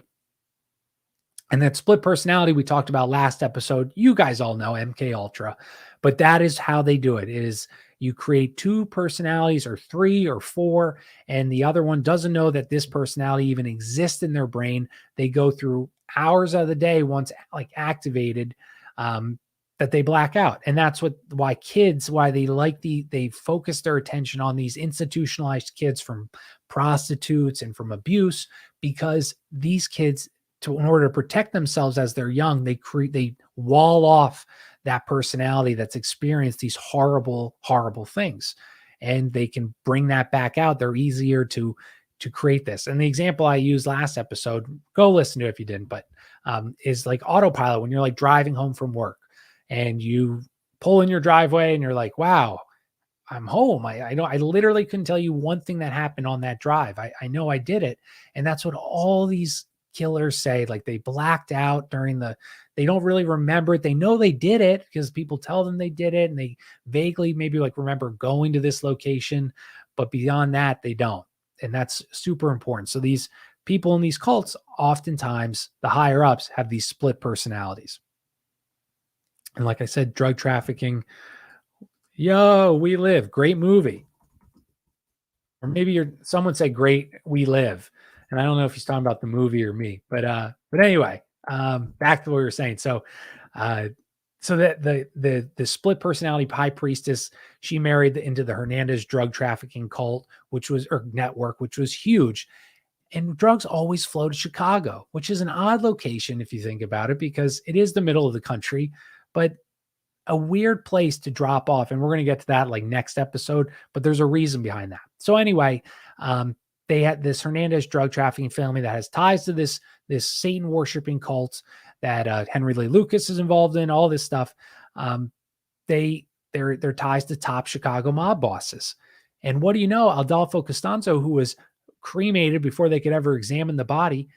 And that split personality we talked about last episode, you guys all know MK Ultra, but that is how they do it. It is, You create 2 personalities or 3 or 4, and the other one doesn't know that this personality even exists in their brain. They go through hours of the day once like activated, that they black out. And that's why kids, why they focus their attention on these institutionalized kids from prostitutes and from abuse, because these kids, in order to protect themselves as they're young, they wall off that personality that's experienced these horrible, horrible things. And they can bring that back out. They're easier to create this. And the example I used last episode, go listen to it if you didn't, but is like autopilot. When you're like driving home from work and you pull in your driveway and you're like, wow, I'm home. I know I literally couldn't tell you one thing that happened on that drive. I know I did it. And that's what all these killers say. Like they blacked out they don't really remember it. They know they did it because people tell them they did it. And they vaguely maybe like remember going to this location, but beyond that, they don't. And that's super important. So these people in these cults, oftentimes the higher ups have these split personalities. And like I said, drug trafficking, yo, We Live, great movie. Or maybe someone said great, We Live. And I don't know if he's talking about the movie or me, but anyway, back to what we were saying. So that the split personality high priestess, she married into the Hernandez drug trafficking cult, or network, which was huge. And drugs always flow to Chicago, which is an odd location if you think about it, because it is the middle of the country, but a weird place to drop off. And we're going to get to that like next episode, but there's a reason behind that. So anyway, they had this Hernandez drug trafficking family that has ties to this Satan worshiping cult that Henry Lee Lucas is involved in, all this stuff. Their ties to top Chicago mob bosses. And what do you know? Adolfo Costanzo, who was cremated before they could ever examine the body,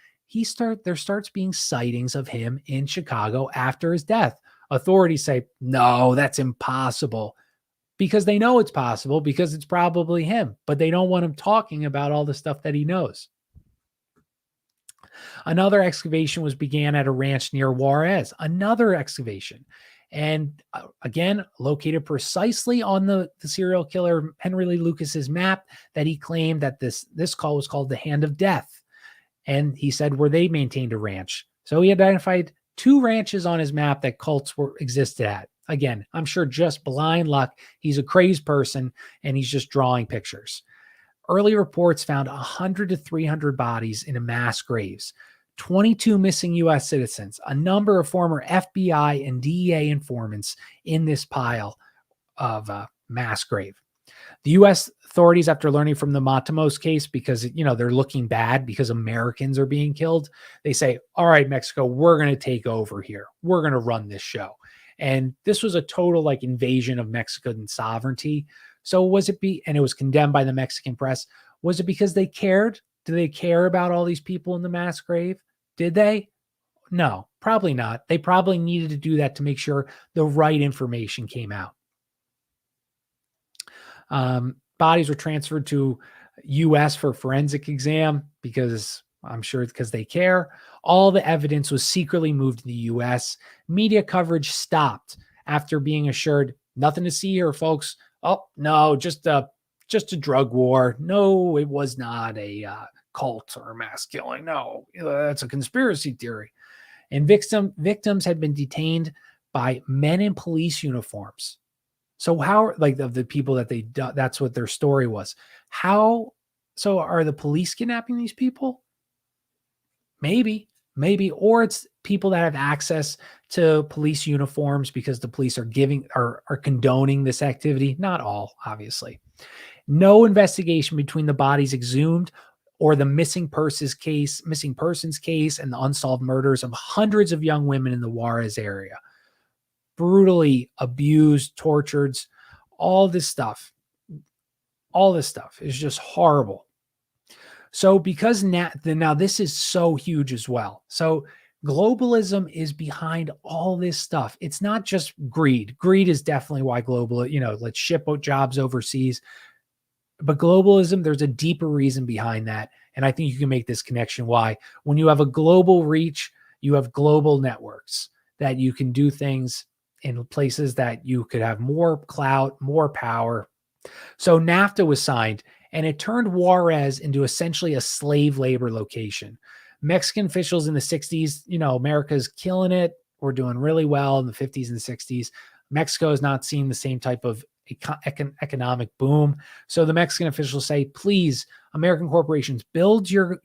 there starts being sightings of him in Chicago after his death. Authorities say, no, that's impossible, because they know it's possible because it's probably him, but they don't want him talking about all the stuff that he knows. Another excavation began at a ranch near Juarez, another excavation. And again, located precisely on the serial killer Henry Lee Lucas's map that he claimed that this call was called the Hand of Death. And he said where they maintained a ranch. So he identified 2 ranches on his map that cults existed at. Again, I'm sure just blind luck. He's a crazed person and he's just drawing pictures. Early reports found 100 to 300 bodies in mass graves, 22 missing U.S. citizens, a number of former FBI and DEA informants in this pile of mass grave. The U.S. authorities, after learning from the Matamoros case, because they're looking bad because Americans are being killed, they say, all right, Mexico, we're going to take over here. We're going to run this show. And this was a total like invasion of Mexican sovereignty. So and it was condemned by the Mexican press. Was it because they cared? Do they care about all these people in the mass grave? Did they? No, probably not. They probably needed to do that to make sure the right information came out. Bodies were transferred to U.S. for forensic exam because they care. All the evidence was secretly moved to the U.S. Media coverage stopped after being assured, nothing to see here, folks. Oh, no, just a drug war. No, it was not a cult or a mass killing. No, that's a conspiracy theory. And victims had been detained by men in police uniforms. So how, like, of the people that that's what their story was. So are the police kidnapping these people? Maybe, or it's people that have access to police uniforms because the police are condoning this activity. Not all, obviously. No investigation between the bodies exhumed or the missing persons case and the unsolved murders of hundreds of young women in the Juarez area. Brutally abused, tortured, all this stuff is just horrible. So because now this is so huge as well. So globalism is behind all this stuff. It's not just greed. Greed is definitely why let's ship out jobs overseas. But globalism, there's a deeper reason behind that. And I think you can make this connection why when you have a global reach, you have global networks that you can do things in places that you could have more clout, more power, So NAFTA was signed, and it turned Juarez into essentially a slave labor location. Mexican officials in the 60s, America's killing it. We're doing really well in the 50s and 60s. Mexico is not seeing the same type of economic boom. So the Mexican officials say, please, American corporations, build your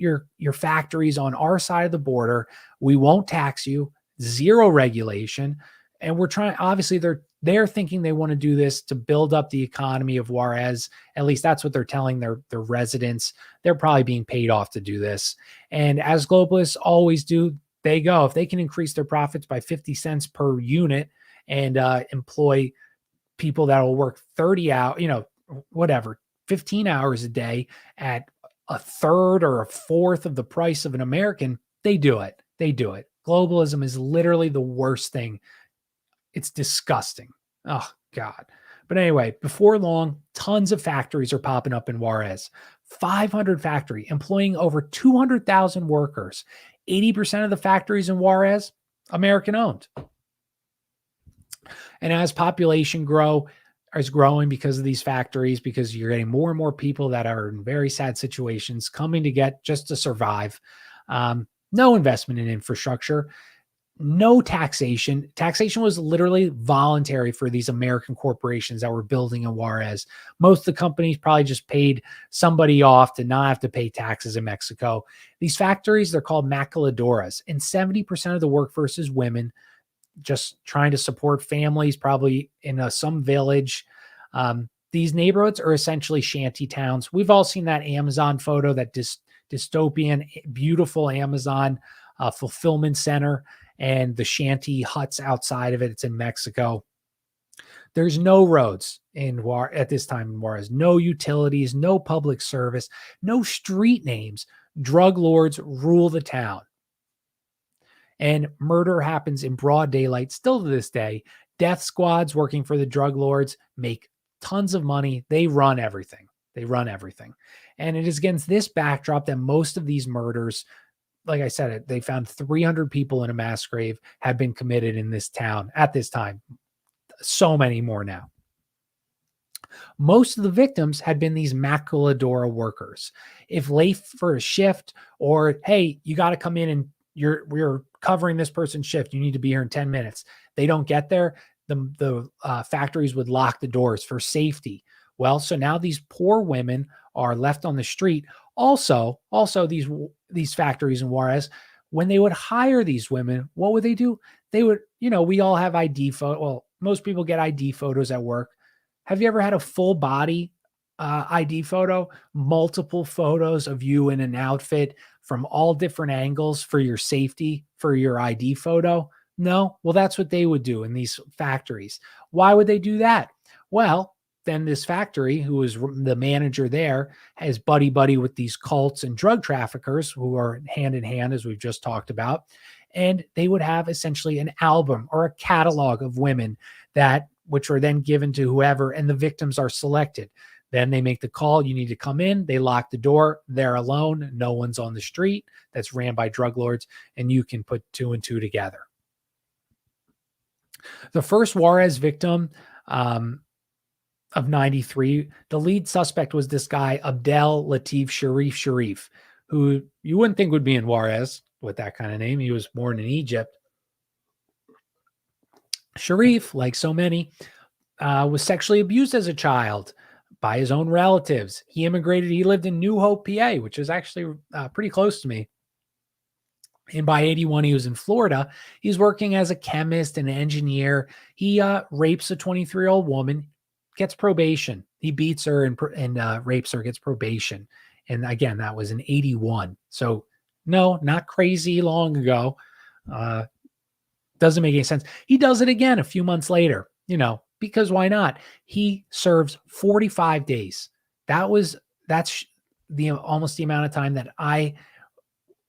factories on our side of the border. We won't tax you, zero regulation. And we're trying, obviously, they're thinking they want to do this to build up the economy of Juarez. At least that's what they're telling their residents. They're probably being paid off to do this. And as globalists always do, they go, if they can increase their profits by 50 cents per unit and employ people that will work 30 hours, 15 hours a day at a third or a fourth of the price of an American, they do it. They do it. Globalism is literally the worst thing. It's disgusting. Oh, God. But anyway, before long, tons of factories are popping up in Juarez. 500 factory employing over 200,000 workers. 80% of the factories in Juarez, American owned. And as population is growing because of these factories, because you're getting more and more people that are in very sad situations coming to get just to survive. No investment in infrastructure, no taxation. Taxation was literally voluntary for these American corporations that were building in Juarez. Most of the companies probably just paid somebody off to not have to pay taxes in Mexico. These factories, they're called maquiladoras, and 70% of the workforce is women, just trying to support families, probably in some village. These neighborhoods are essentially shanty towns. We've all seen that Amazon photo, that dystopian, beautiful Amazon fulfillment center, and the shanty huts outside of it. It's in Mexico. There's no roads at this time in Juarez, no utilities, no public service, no street names. Drug lords rule the town. And murder happens in broad daylight still to this day. Death squads working for the drug lords make tons of money. They run everything. And it is against this backdrop that most of these murders, like I said, they found 300 people in a mass grave had been committed in this town at this time. So many more now. Most of the victims had been these maquiladora workers. If late for a shift, or, hey, you got to come in and we're covering this person's shift, you need to be here in 10 minutes. They don't get there. The factories would lock the doors for safety. Well, so now these poor women are left on the street. Also these factories in Juarez, when they would hire these women, what would they do? They would, we all have ID photo. Well, most people get ID photos at work. Have you ever had a full body ID photo, multiple photos of you in an outfit from all different angles for your safety, for your ID photo? No? Well, that's what they would do in these factories. Why would they do that? Well, then this factory, who was the manager there, is buddy with these cults and drug traffickers who are hand in hand, as we've just talked about. And they would have essentially an album or a catalog of women which are then given to whoever, and the victims are selected. Then they make the call, you need to come in. They lock the door. They're alone. No one's on the street. That's ran by drug lords, and you can put two and two together. The first Juarez victim of 93, the lead suspect was this guy, Abdel Latif Sharif, who you wouldn't think would be in Juarez with that kind of name. He was born in Egypt. Sharif, like so many, was sexually abused as a child by his own relatives. He immigrated. He lived in New Hope, PA, which is actually pretty close to me. And by 81, he was in Florida. He's working as a chemist and an engineer. He rapes a 23-year-old woman, gets probation. He beats her and rapes her, gets probation. And again, that was in 81. So no, not crazy long ago. Doesn't make any sense. He does it again a few months later, because why not? He serves 45 days. That's almost the amount of time that I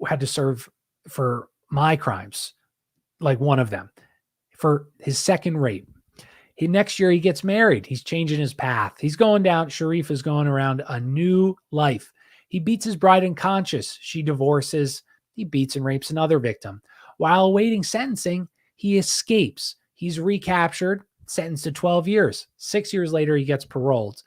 had to serve for my crimes, like one of them, for his second rape. Next year he gets married. He's changing his path. Sharif is going around a new life. He beats his bride unconscious. She divorces. He beats and rapes another victim. While awaiting sentencing, he escapes. He's recaptured, sentenced to 12 years. 6 years later, he gets paroled.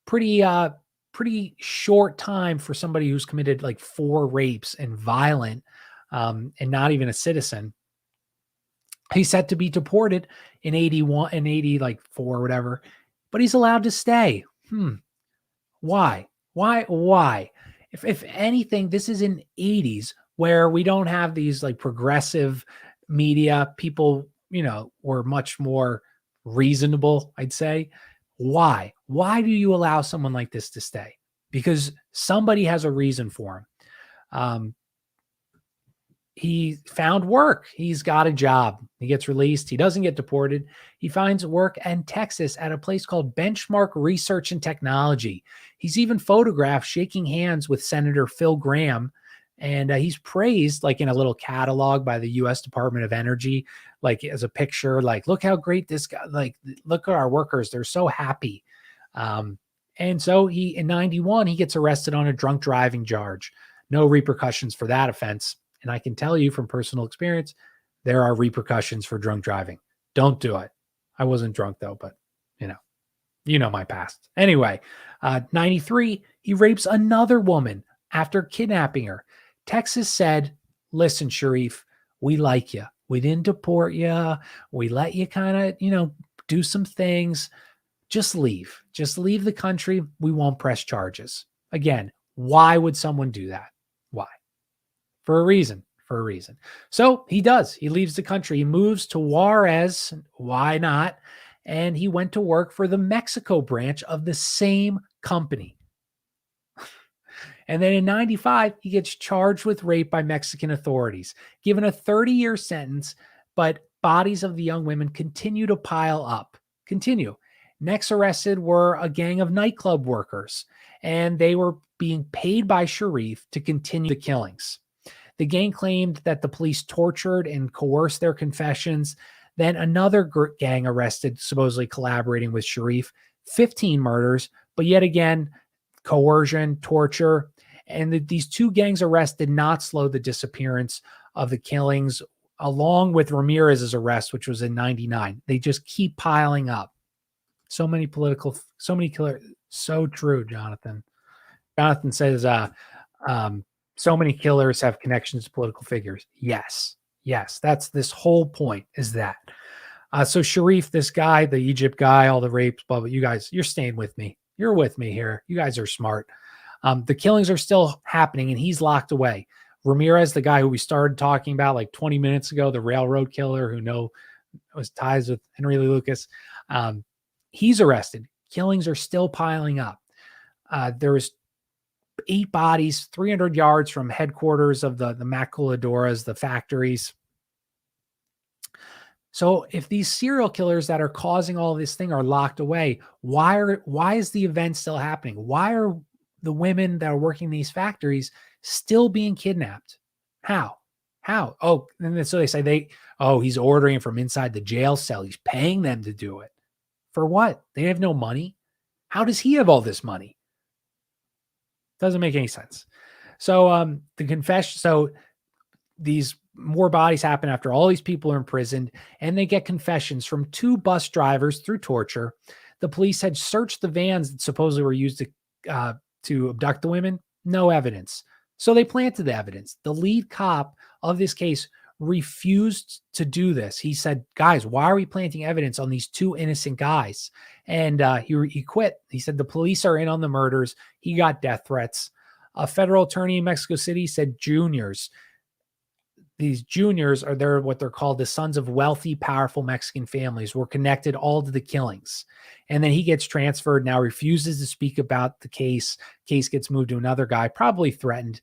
pretty short time for somebody who's committed like 4 rapes and violent, and not even a citizen. He's set to be deported in 81 and 80, like 4 or whatever, but he's allowed to stay. Why? Why? If anything, this is in 80s where we don't have these like progressive media. People, were much more reasonable, I'd say. Why? Why do you allow someone like this to stay? Because somebody has a reason for him. He found work. He's got a job. He gets released. He doesn't get deported. He finds work in Texas at a place called Benchmark Research and Technology. He's even photographed shaking hands with Senator Phil Gramm. And he's praised like in a little catalog by the U.S. Department of Energy, like as a picture, like, look how great this guy, like, look at our workers. They're so happy. And so in 91, he gets arrested on a drunk driving charge. No repercussions for that offense. And I can tell you from personal experience, there are repercussions for drunk driving. Don't do it. I wasn't drunk though, but you know my past. Anyway, 93, he rapes another woman after kidnapping her. Texas said, listen, Sharif, we like you. We didn't deport you. We let you kind of, do some things. Just leave. Just leave the country. We won't press charges. Again, why would someone do that? Why? For a reason. So he does. He leaves the country. He moves to Juarez. Why not? And he went to work for the Mexico branch of the same company. And then in 95, he gets charged with rape by Mexican authorities, given a 30-year sentence, but bodies of the young women continue to pile up. Next arrested were a gang of nightclub workers, and they were being paid by Sharif to continue the killings. The gang claimed that the police tortured and coerced their confessions. Then another gang arrested, supposedly collaborating with Sharif, 15 murders, but yet again, coercion, torture. And these 2 gangs arrests did not slow the disappearance of the killings, along with Ramirez's arrest, which was in 99. They just keep piling up. So many killers. So true, Jonathan. Jonathan says, so many killers have connections to political figures. Yes. That's this whole point is that. So Sharif, this guy, the Egypt guy, all the rapes, blah, blah, you guys, you're staying with me. You're with me here. You guys are smart. The killings are still happening and he's locked away. Ramirez, the guy who we started talking about like 20 minutes ago, the railroad killer who was ties with Henry Lee Lucas. He's arrested. Killings are still piling up. There's 8 bodies, 300 yards from headquarters of the maculadoras, the factories. So if these serial killers that are causing all this thing are locked away, why is the event still happening? Why are the women that are working in these factories still being kidnapped? How? Oh, and then so they say he's ordering from inside the jail cell. He's paying them to do it. For what? They have no money. How does he have all this money? Doesn't make any sense. So the confession, so these more bodies happen after all these people are imprisoned, and they get confessions from 2 bus drivers through torture. The police had searched the vans that supposedly were used to abduct the women. No evidence. So they planted the evidence. The lead cop of this case refused to do this. He said, guys, why are we planting evidence on these 2 innocent guys? And he quit. He said, the police are in on the murders. He got death threats. A federal attorney in Mexico City said juniors. These juniors are what they're called the sons of wealthy, powerful Mexican families, were connected all to the killings. And then he gets transferred, now refuses to speak about the case. Case gets moved to another guy, probably threatened.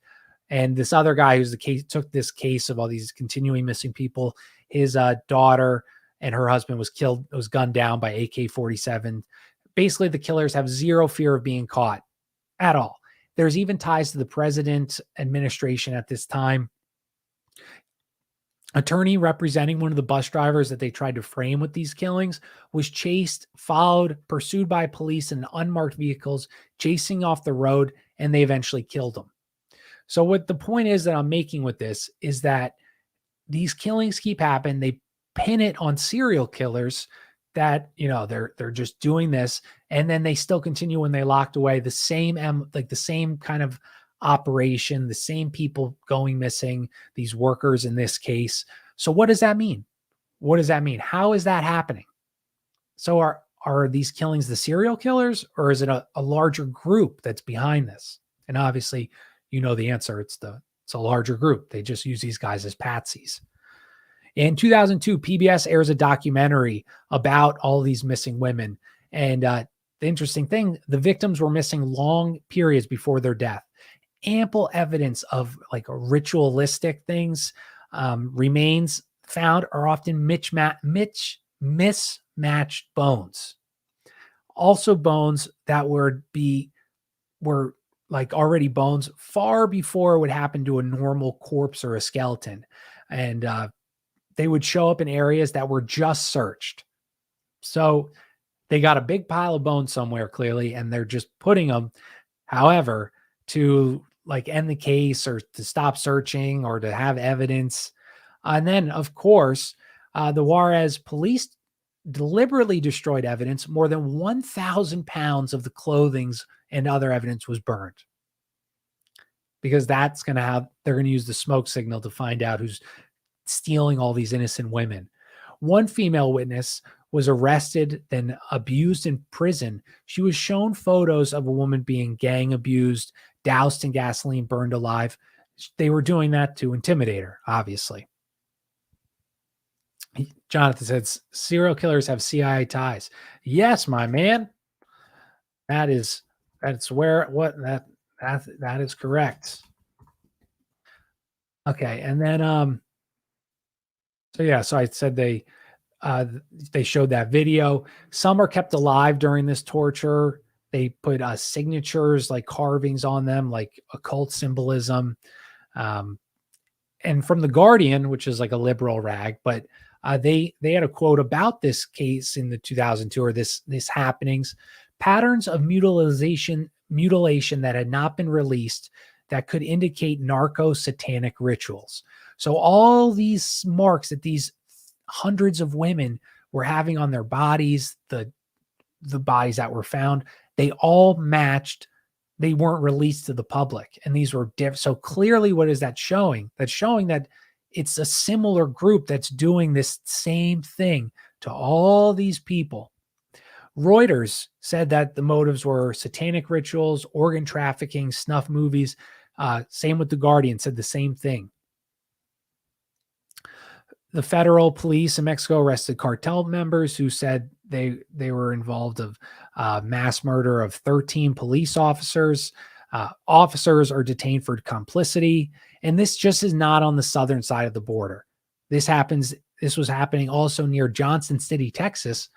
And this other guy who's the case took this case of all these continuing missing people. His daughter and her husband was gunned down by AK-47. Basically, the killers have zero fear of being caught at all. There's even ties to the president administration at this time. Attorney representing one of the bus drivers that they tried to frame with these killings was chased, followed, pursued by police in unmarked vehicles, chasing off the road, and they eventually killed him. So what the point is that I'm making with this is that these killings keep happening. They pin it on serial killers that, they're just doing this, and then they still continue when they locked away the same the same kind of operation, the same people going missing, these workers in this case. So what does that mean? What does that mean? How is that happening? So are these killings the serial killers, or is it a larger group that's behind this? And obviously, the answer. It's a larger group. They just use these guys as patsies. In 2002, PBS airs a documentary about all these missing women. And the interesting thing, the victims were missing long periods before their death. Ample evidence of like ritualistic things. Remains found are often mismatched bones. Also bones that were like already bones far before it would happen to a normal corpse or a skeleton. And they would show up in areas that were just searched. So they got a big pile of bones somewhere, clearly, and they're just putting them, however, to like end the case or to stop searching or to have evidence. And then, of course, the Juarez police deliberately destroyed evidence. More than 1,000 pounds of the clothing and other evidence was burned, because they're going to use the smoke signal to find out who's stealing all these innocent women. One female witness was arrested, then abused in prison. She was shown photos of a woman being gang abused, doused in gasoline, burned alive. They were doing that to intimidate her, obviously. Jonathan says serial killers have CIA ties. Yes, my man. That is correct. Okay, and then so I said they showed that video. Some are kept alive during this torture. They put signatures, like carvings on them, like occult symbolism. And from The Guardian, which is like a liberal rag, but they had a quote about this case in the 2002, or this happenings, patterns of mutilation that had not been released that could indicate narco-satanic rituals. So all these marks that these hundreds of women were having on their bodies, the bodies that were found, they all matched. They weren't released to the public, and these were different. So clearly, what is that showing? That's showing that it's a similar group that's doing this same thing to all these people. Reuters said that the motives were satanic rituals, organ trafficking, snuff movies. Same with The Guardian, said the same thing. The federal police in Mexico arrested cartel members who said they were involved of mass murder of 13 police officers. Officers are detained for complicity. And this just is not on the southern side of the border. This was happening also near Johnson City, Texas.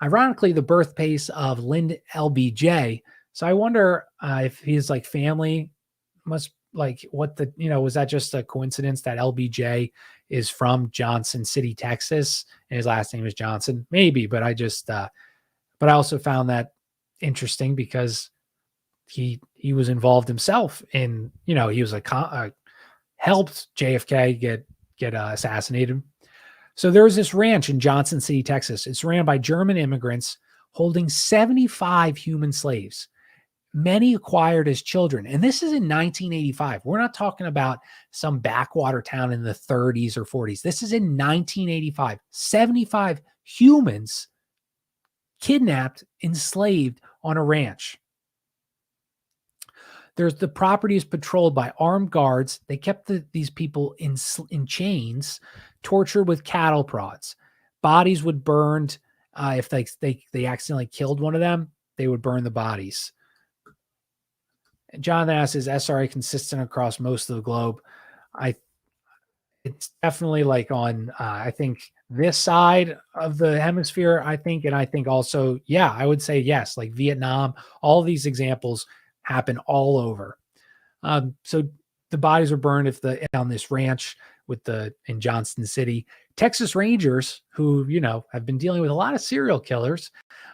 Ironically, the birthplace of LBJ. So I wonder if his like family must like was that just a coincidence that LBJ is from Johnson City, Texas, and his last name is Johnson? Maybe, but I also found that interesting because he was involved himself in, he was helped JFK get assassinated. So there was this ranch in Johnson City, Texas. It's ran by German immigrants holding 75 human slaves, many acquired as children. And this is in 1985. We're not talking about some backwater town in the 30s or 40s. This is in 1985. 75 humans kidnapped, enslaved on a ranch. The property is patrolled by armed guards. They kept these people in chains, tortured with cattle prods. Bodies would burned. If they accidentally killed one of them, they would burn the bodies. And Jonathan asks, is SRA consistent across most of the globe? It's definitely like on, I think, this side of the hemisphere, I think. And I think also, yeah, I would say yes, like Vietnam, all these examples happen all over. So the bodies were burned on this ranch in Johnson City. Texas Rangers, who, have been dealing with a lot of serial killers,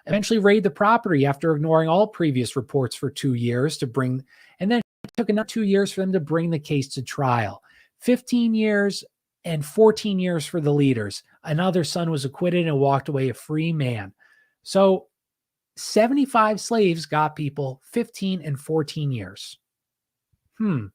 eventually raid the property after ignoring all previous reports for 2 years and then it took another 2 years for them to bring the case to trial. 15 years and 14 years for the leaders. Another son was acquitted and walked away a free man. So 75 slaves got people 15 and 14 years. Now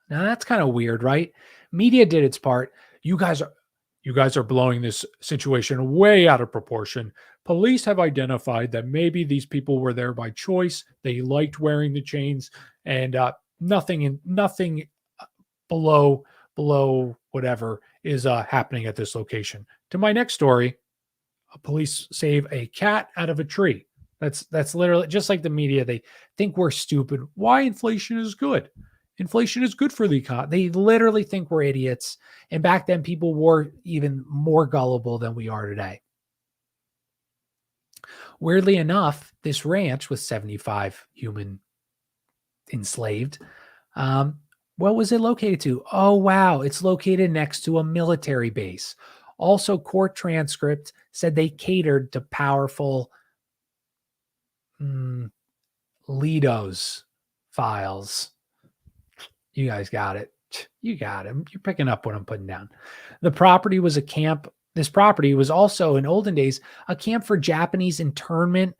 that's kind of weird, right? Media did its part. You guys are blowing this situation way out of proportion. Police have identified that maybe these people were there by choice. They liked wearing the chains, and nothing below whatever is happening at this location. To my next story, police save a cat out of a tree. That's literally just like the media. They think we're stupid. Why inflation is good? Inflation is good for the economy. They literally think we're idiots. And back then, people were even more gullible than we are today. Weirdly enough, this ranch with 75 human enslaved, what was it located to? Oh, wow. It's located next to a military base. Also, court transcript said they catered to powerful Lido's files. You guys got it. You got it. You're picking up what I'm putting down. The property was a camp. This property was also, in olden days, a camp for Japanese internment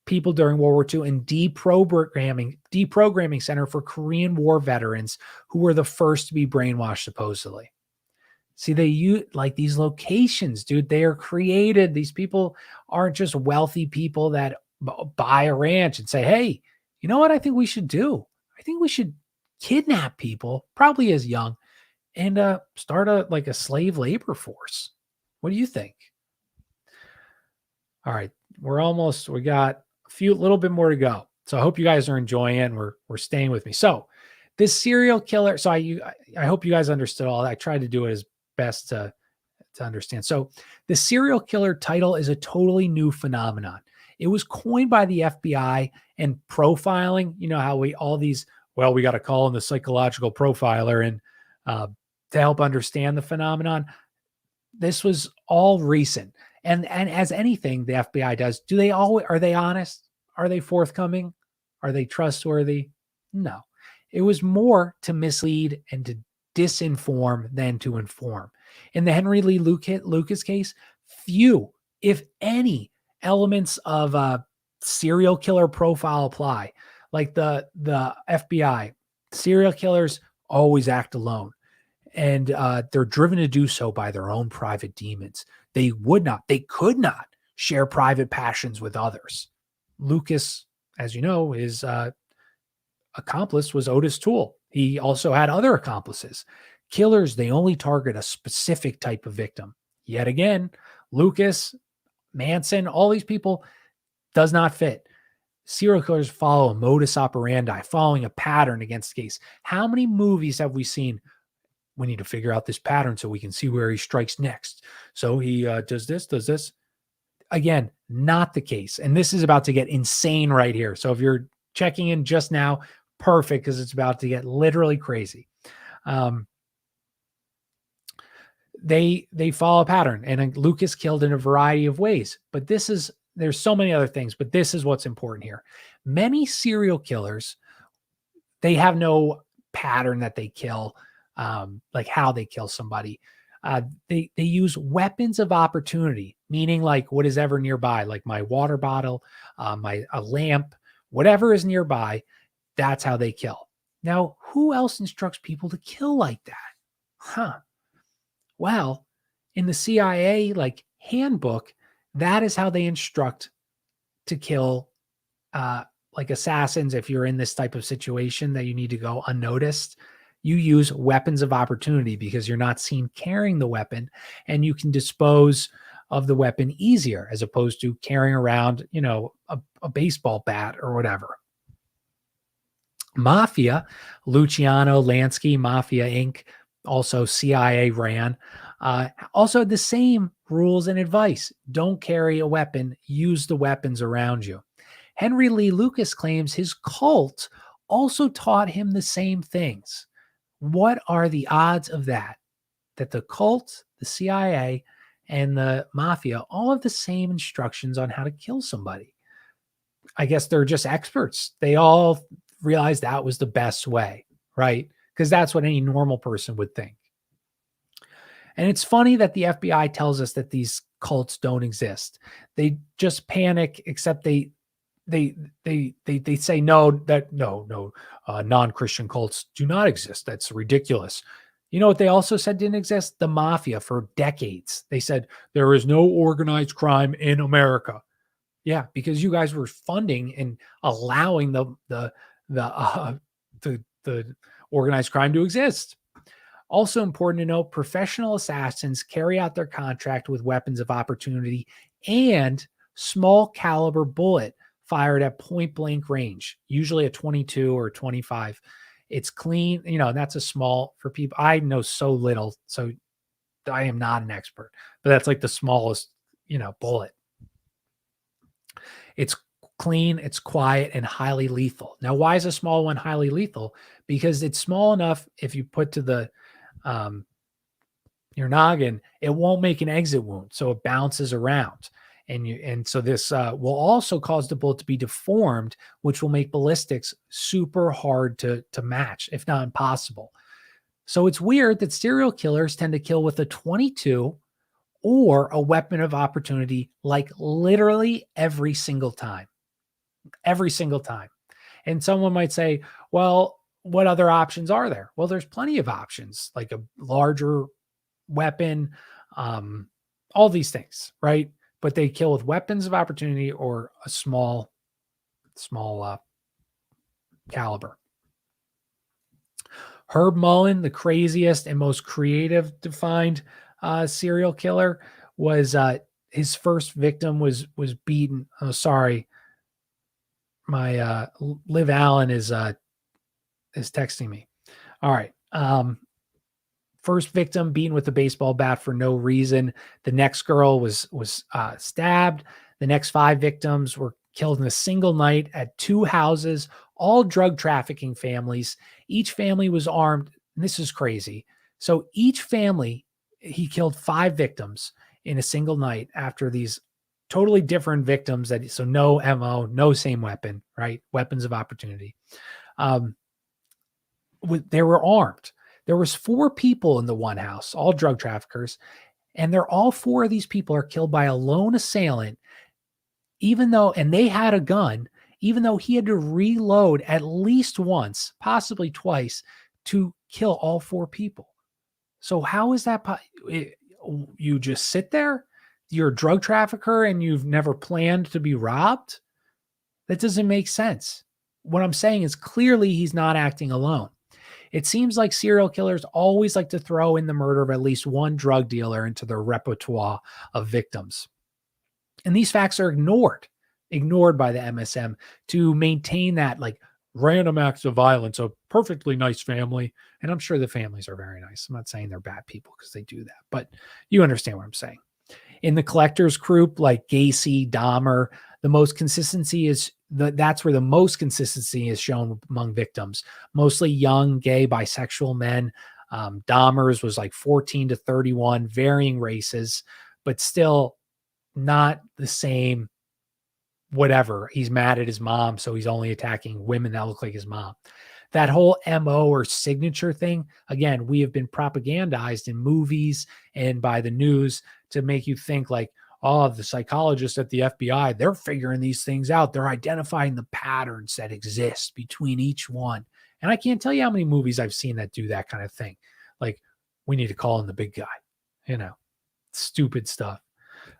people during World War II and deprogramming center for Korean War veterans who were the first to be brainwashed, supposedly. See, they use like these locations, dude. They are created. These people aren't just wealthy people that buy a ranch and say, hey, you know what I think we should do? I think we should kidnap people, probably as young, and start a slave labor force. What do you think? All right, we got a little bit more to go. So I hope you guys are enjoying it and we're staying with me. So this serial killer, so I hope you guys understood all that. I tried to do it as best to understand. So the serial killer title is a totally new phenomenon. It was coined by the FBI and profiling. You know how we got to call in the psychological profiler and to help understand the phenomenon. This was all recent. And as anything the FBI does, are they honest? Are they forthcoming? Are they trustworthy? No. It was more to mislead and to disinform than to inform. In the Henry Lee Lucas case, few, if any, elements of a serial killer profile apply. Like the FBI, serial killers always act alone. And they're driven to do so by their own private demons. They could not share private passions with others. Lucas, as you know, his accomplice was Otis Toole. He also had other accomplices. Killers, they only target a specific type of victim. Yet again, Lucas, Manson, all these people does not fit. Serial killers follow a modus operandi, following a pattern against the case. How many movies have we seen? We need to figure out this pattern so we can see where he strikes next. So he does this. Again, not the case. And this is about to get insane right here. So if you're checking in just now, perfect, because it's about to get literally crazy. They follow a pattern, and Lucas killed in a variety of ways. But there's so many other things, but this is what's important here. Many serial killers, they have no pattern that they kill. Like how they kill somebody. They use weapons of opportunity, meaning like what is ever nearby, like my water bottle, a lamp, whatever is nearby, that's how they kill. Now, who else instructs people to kill like that? Well, in the CIA handbook, that is how they instruct to kill like assassins. If you're in this type of situation that you need to go unnoticed, you use weapons of opportunity because you're not seen carrying the weapon and you can dispose of the weapon easier as opposed to carrying around, a baseball bat or whatever. Mafia, Luciano Lansky, Mafia Inc., also CIA ran, also had the same rules and advice. Don't carry a weapon, use the weapons around you. Henry Lee Lucas claims his cult also taught him the same things. What are the odds of that? That the cult, the CIA, and the mafia all have the same instructions on how to kill somebody. I guess they're just experts. They all realized that was the best way, right? Because that's what any normal person would think. And it's funny that the FBI tells us that these cults don't exist. They just panic, except they say no, non-Christian cults do not exist. That's ridiculous. You know what they also said didn't exist? The mafia for decades. They said there is no organized crime in America. Yeah, because you guys were funding and allowing the organized crime to exist. Also important to note, professional assassins carry out their contract with weapons of opportunity and small caliber bullet fired at point blank range, usually a 22 or 25. It's clean, that's a small for people. I know so little, so I am not an expert, but that's like the smallest, bullet. It's clean, it's quiet, and highly lethal. Now, why is a small one highly lethal? Because it's small enough, if you put to the your noggin, it won't make an exit wound, so it bounces around. And so this will also cause the bullet to be deformed, which will make ballistics super hard to match, if not impossible. So it's weird that serial killers tend to kill with a 22 or a weapon of opportunity, like literally every single time. Every single time. And someone might say, well, what other options are there? Well, there's plenty of options, like a larger weapon, all these things, right? But they kill with weapons of opportunity or a small caliber. Herb Mullen, the craziest and most creative defined serial killer, was his first victim was beaten. Oh, sorry, my Liv Allen is texting me. All right. First victim beaten with a baseball bat for no reason. The next girl was stabbed. The next 5 victims were killed in a single night at 2 houses, all drug trafficking families. Each family was armed. And this is crazy. So each family, he killed 5 victims in a single night after these totally different victims. So no MO, no same weapon, right? Weapons of opportunity. They were armed. There was 4 people in the one house, all drug traffickers, and all 4 of these people are killed by a lone assailant, and they had a gun, even though he had to reload at least once, possibly twice, to kill all 4 people. So how is that? You just sit there? You're a drug trafficker and you've never planned to be robbed? That doesn't make sense. What I'm saying is clearly he's not acting alone. It seems like serial killers always like to throw in the murder of at least one drug dealer into their repertoire of victims. And these facts are ignored by the MSM to maintain that like random acts of violence, a perfectly nice family. And I'm sure the families are very nice. I'm not saying they're bad people because they do that, but you understand what I'm saying. In the collectors group, like Gacy, Dahmer, the most consistency is that's where the most consistency is shown among victims, mostly young, gay, bisexual men. Dahmer's was like 14 to 31, varying races, but still not the same. Whatever. He's mad at his mom, so he's only attacking women that look like his mom. That whole MO or signature thing, again, we have been propagandized in movies and by the news to make you think like, oh, the psychologists at the FBI, they're figuring these things out. They're identifying the patterns that exist between each one. And I can't tell you how many movies I've seen that do that kind of thing. Like, we need to call in the big guy, stupid stuff.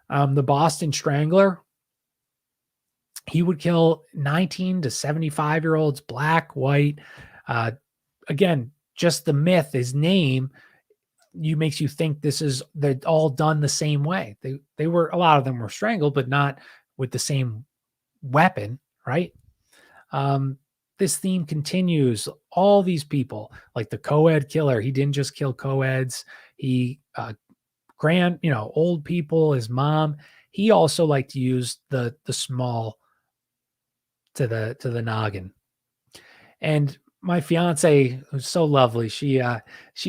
The Boston Strangler, he would kill 19 to 75-year-olds, black, white. Again, just the myth, his name, makes you think they're all done the same way. They were, a lot of them were strangled, but not with the same weapon, right? This theme continues. All these people, like the co-ed killer, he didn't just kill co-eds. He old people, his mom. He also liked to use the small to the noggin. And my fiance, who's so lovely, she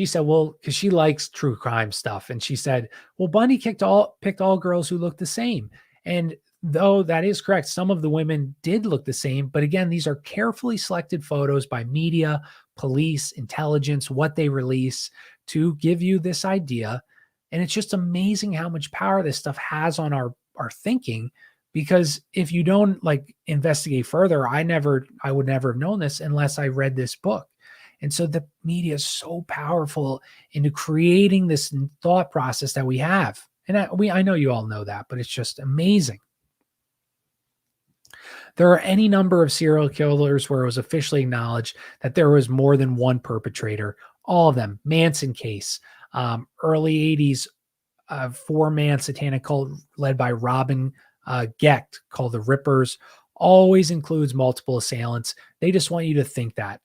said, well, because she likes true crime stuff, and she said, well, Bundy picked all girls who looked the same. And though that is correct, some of the women did look the same, but again, these are carefully selected photos by media, police, intelligence, what they release to give you this idea And it's just amazing how much power this stuff has on our thinking, because if you don't like investigate further, I would never have known this unless I read this book. And so the media is so powerful into creating this thought process that we have. And I know you all know that, but it's just amazing. There are any number of serial killers where it was officially acknowledged that there was more than one perpetrator. All of them. Manson case, early 80s, four-man satanic cult led by Robin Gecht called the Rippers, always includes multiple assailants. They just want you to think that.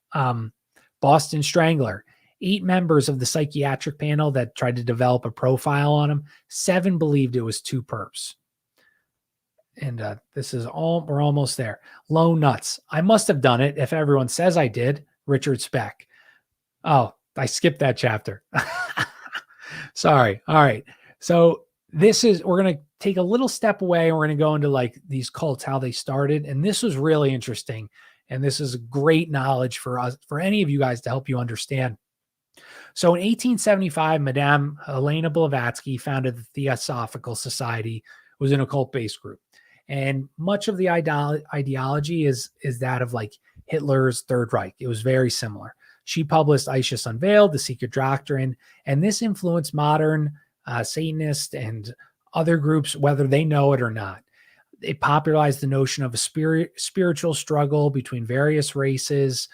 Boston Strangler, 8 members of the psychiatric panel that tried to develop a profile on him, 7 believed it was 2 perps. And we're almost there. Lone Nuts. I must have done it if everyone says I did. Richard Speck. Oh, I skipped that chapter. Sorry. All right. So we're going to take a little step away, and we're going to go into like these cults, how they started. And this was really interesting. And this is great knowledge for us, for any of you guys, to help you understand. So in 1875, Madame Helena Blavatsky founded the Theosophical Society. It was an occult-based group. And much of the ideology is that of like Hitler's Third Reich. It was very similar. She published Isis Unveiled, The Secret Doctrine, and this influenced modern Satanists and other groups, whether they know it or not. It popularized the notion of a spiritual struggle between various races.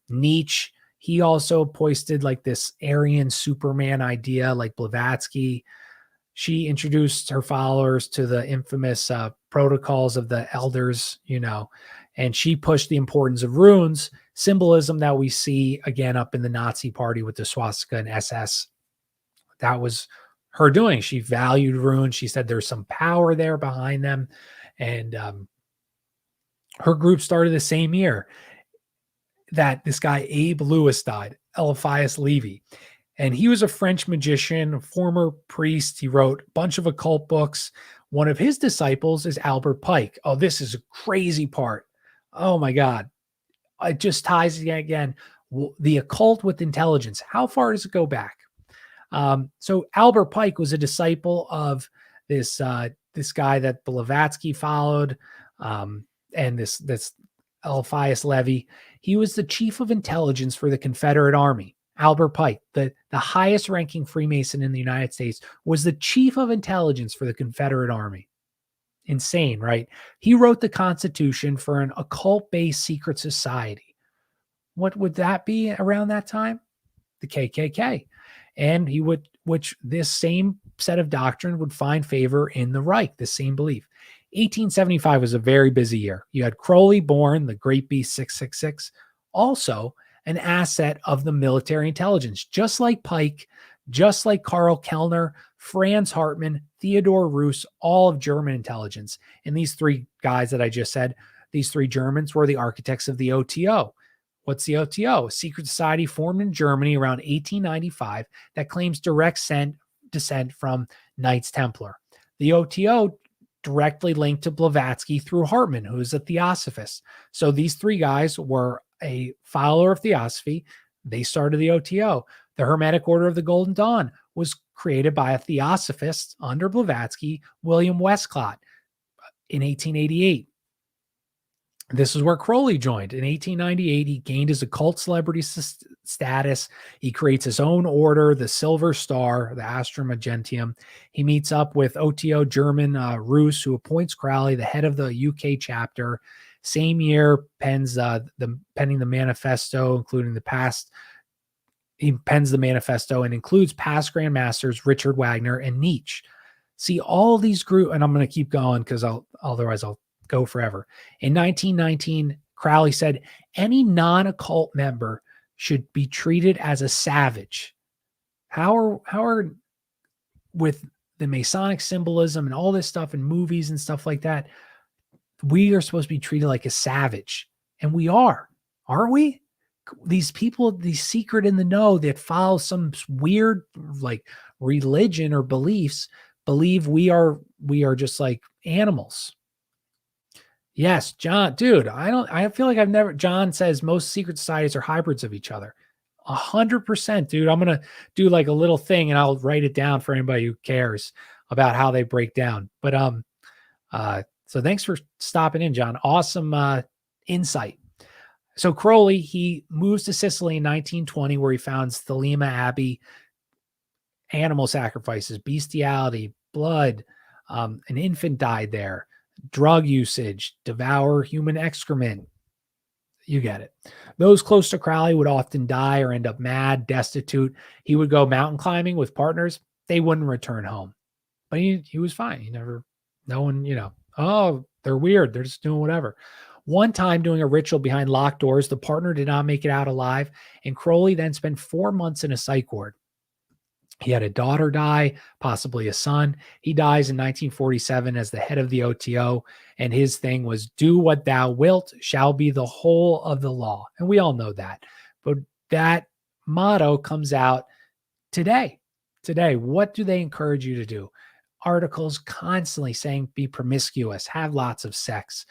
Nietzsche, he also hoisted like this Aryan Superman idea, like Blavatsky. She introduced her followers to the infamous protocols of the elders, and she pushed the importance of runes, symbolism that we see again up in the Nazi party with the swastika and SS. That was her doing. She valued runes. She said there's some power there behind them. And her group started the same year that this guy Abe Lewis died, Eliphas Levi. And he was a French magician, a former priest. He wrote a bunch of occult books. One of his disciples is Albert Pike. Oh, this is a crazy part. Oh my God. It just ties again, the occult with intelligence. How far does it go back? So Albert Pike was a disciple of this guy that Blavatsky followed, and this Eliphas Levi. He was the chief of intelligence for the Confederate Army. Albert Pike, the highest ranking Freemason in the United States, was the chief of intelligence for the Confederate Army. Insane, right? He wrote the Constitution for an occult-based secret society. What would that be around that time? The KKK. And this same set of doctrine would find favor in the Reich, the same belief. 1875 was a very busy year. You had Crowley born, the Great Beast 666, also an asset of the military intelligence, just like Pike, just like Karl Kellner, Franz Hartmann, Theodor Roos, all of German intelligence. And these 3 guys that I just said, these 3 Germans were the architects of the OTO. What's the OTO? A secret society formed in Germany around 1895 that claims direct descent from Knights Templar. The OTO directly linked to Blavatsky through Hartmann, who is a theosophist. So these 3 guys were a follower of theosophy. They started the OTO. The Hermetic Order of the Golden Dawn was created by a theosophist under Blavatsky, William Westcott, in 1888. This is where Crowley joined. In 1898, he gained his occult celebrity status. He creates his own order, the Silver Star, the Astrum Argenteum. He meets up with OTO German Roos, who appoints Crowley the head of the UK chapter. Same year, penning the manifesto, including the past. He pens the manifesto and includes past Grand Masters Richard Wagner and Nietzsche. See, all these groups, and I'm going to keep going because otherwise I'll go forever. In 1919, Crowley said any non-occult member should be treated as a savage. How are with the Masonic symbolism and all this stuff in movies and stuff like that, we are supposed to be treated like a savage. And we are, aren't we? These people, these secret in the know that follow some weird like religion or beliefs, believe we are just like animals. Yes, John, dude, I feel like John says most secret societies are hybrids of each other. 100%, dude. I'm going to do like a little thing and I'll write it down for anybody who cares about how they break down. But so thanks for stopping in, John. Awesome insight. So Crowley, he moves to Sicily in 1920, where he founds Thelema Abbey. Animal sacrifices, bestiality, blood. An infant died there. Drug usage, devour human excrement. You get it. Those close to Crowley would often die or end up mad, destitute. He would go mountain climbing with partners. They wouldn't return home. But he was fine. He never, no one, oh, they're weird. They're just doing whatever. One time doing a ritual behind locked doors, the partner did not make it out alive. And Crowley then spent 4 months in a psych ward. He had a daughter die, possibly a son. He dies in 1947 as the head of the OTO. And his thing was, do what thou wilt shall be the whole of the law. And we all know that. But that motto comes out today. Today, what do they encourage you to do? Articles constantly saying be promiscuous, have lots of sex.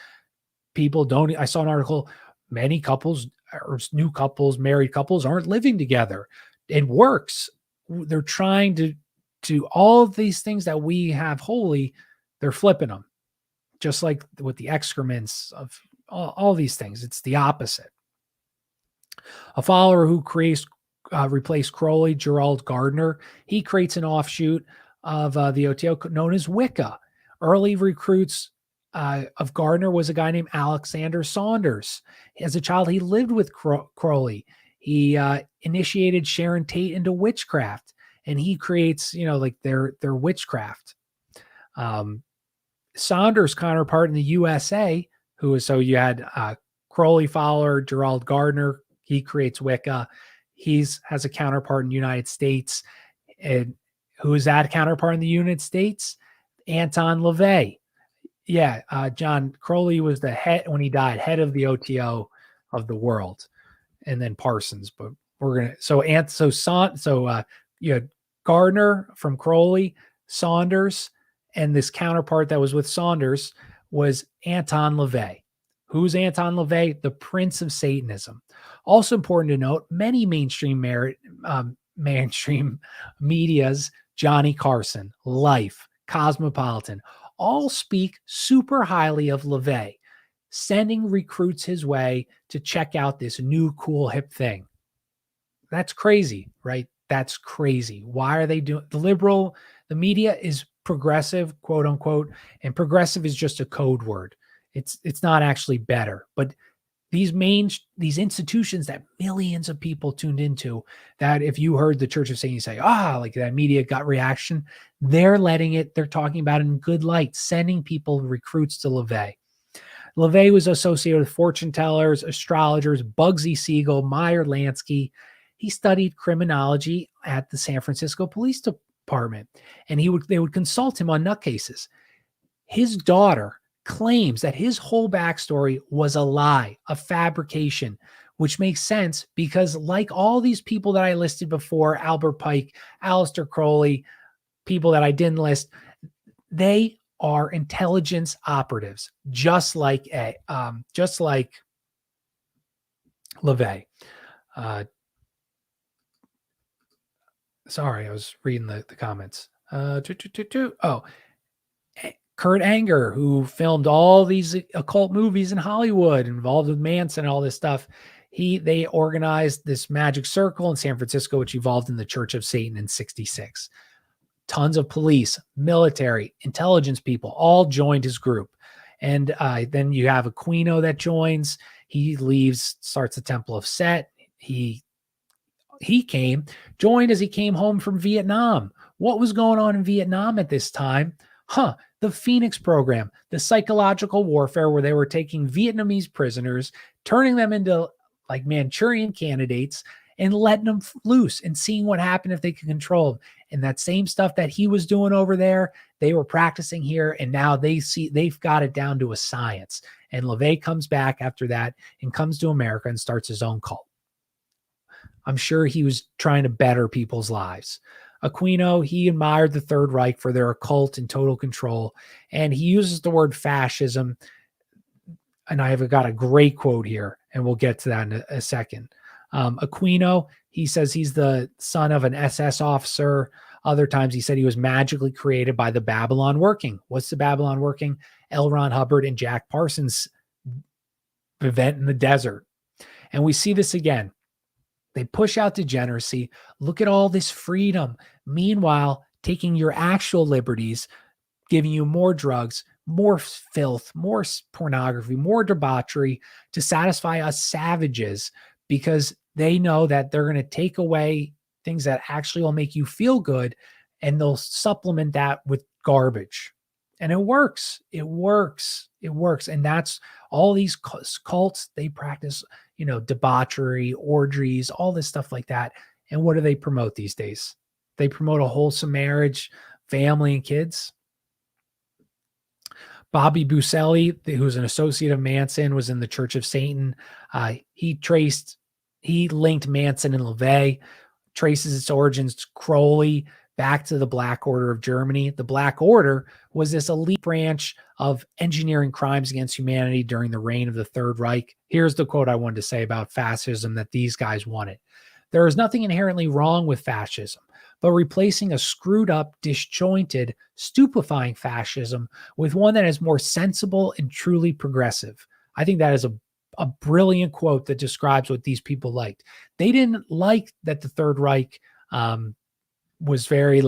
People don't. I saw an article, many couples or new couples, married couples aren't living together. It works. They're trying to do all of these things that we have holy, they're flipping them. Just like with the excrements of all these things. It's the opposite. A follower who replaced Crowley, Gerald Gardner, he creates an offshoot of the OTO known as Wicca. Early recruits of Gardner was a guy named Alexander Saunders. As a child, he lived with Crowley. He initiated Sharon Tate into witchcraft, and he creates, like their witchcraft. Saunders' counterpart in the USA, you had Crowley follower Gerald Gardner. He creates Wicca. Has a counterpart in the United States. And who is that counterpart in the United States? Anton LaVey. Yeah, John Crowley was the head when he died, head of the OTO of the world, and then Parsons. But we're gonna you had Gardner from Crowley, Saunders, and this counterpart that was with Saunders was Anton LaVey. Who's Anton LaVey? The Prince of Satanism. Also important to note, many mainstream media's Johnny Carson, Life, Cosmopolitan, all speak super highly of LaVey, sending recruits his way to check out this new cool hip thing. That's crazy, right? That's crazy. Why are they doing the media is progressive, quote unquote, and progressive is just a code word. It's not actually better, but these institutions that millions of people tuned into, that if you heard the Church of Satan say, like that media got reaction, they're talking about it in good light, sending people, recruits to LaVey. LaVey was associated with fortune tellers, astrologers, Bugsy Siegel, Meyer Lansky. He studied criminology at the San Francisco Police Department, and they would consult him on nutcases. His daughter claims that his whole backstory was a lie, a fabrication, which makes sense because, like all these people that I listed before, Albert Pike, Aleister Crowley, people that I didn't list, they are intelligence operatives, just like LaVey. Sorry, I was reading the comments. Kurt Anger, who filmed all these occult movies in Hollywood, involved with Manson and all this stuff. They organized this magic circle in San Francisco, which evolved in the Church of Satan in 1966. Tons of police, military, intelligence people all joined his group. And then you have Aquino that joins. He leaves, starts the Temple of Set. He joined as he came home from Vietnam. What was going on in Vietnam at this time? The Phoenix program, the psychological warfare where they were taking Vietnamese prisoners, turning them into like Manchurian candidates and letting them loose and seeing what happened if they could control them. And that same stuff that he was doing over there, they were practicing here. And now they've got it down to a science. And LaVey comes back after that and comes to America and starts his own cult. I'm sure he was trying to better people's lives. Aquino, he admired the Third Reich for their occult and total control. And he uses the word fascism. And I've got a great quote here, and we'll get to that in a second. Aquino, he says he's the son of an SS officer. Other times he said he was magically created by the Babylon working. What's the Babylon working? L. Ron Hubbard and Jack Parsons event in the desert. And we see this again. They push out degeneracy. Look at all this freedom. Meanwhile, taking your actual liberties, giving you more drugs, more filth, more pornography, more debauchery to satisfy us savages, because they know that they're going to take away things that actually will make you feel good, and they'll supplement that with garbage. And it works. It works. It works. And that's all these cults, they practice, debauchery, orgies, all this stuff like that. And what do they promote these days? They promote a wholesome marriage, family, and kids. Bobby Buscelli, who's an associate of Manson, was in the Church of Satan. He linked Manson and LaVey, traces its origins to Crowley, back to the Black Order of Germany. The Black Order was this elite branch of engineering crimes against humanity during the reign of the Third Reich. Here's the quote I wanted to say about fascism that these guys wanted. There is nothing inherently wrong with fascism, but replacing a screwed up, disjointed, stupefying fascism with one that is more sensible and truly progressive. I think that is a brilliant quote that describes what these people liked. They didn't like that the Third Reich was very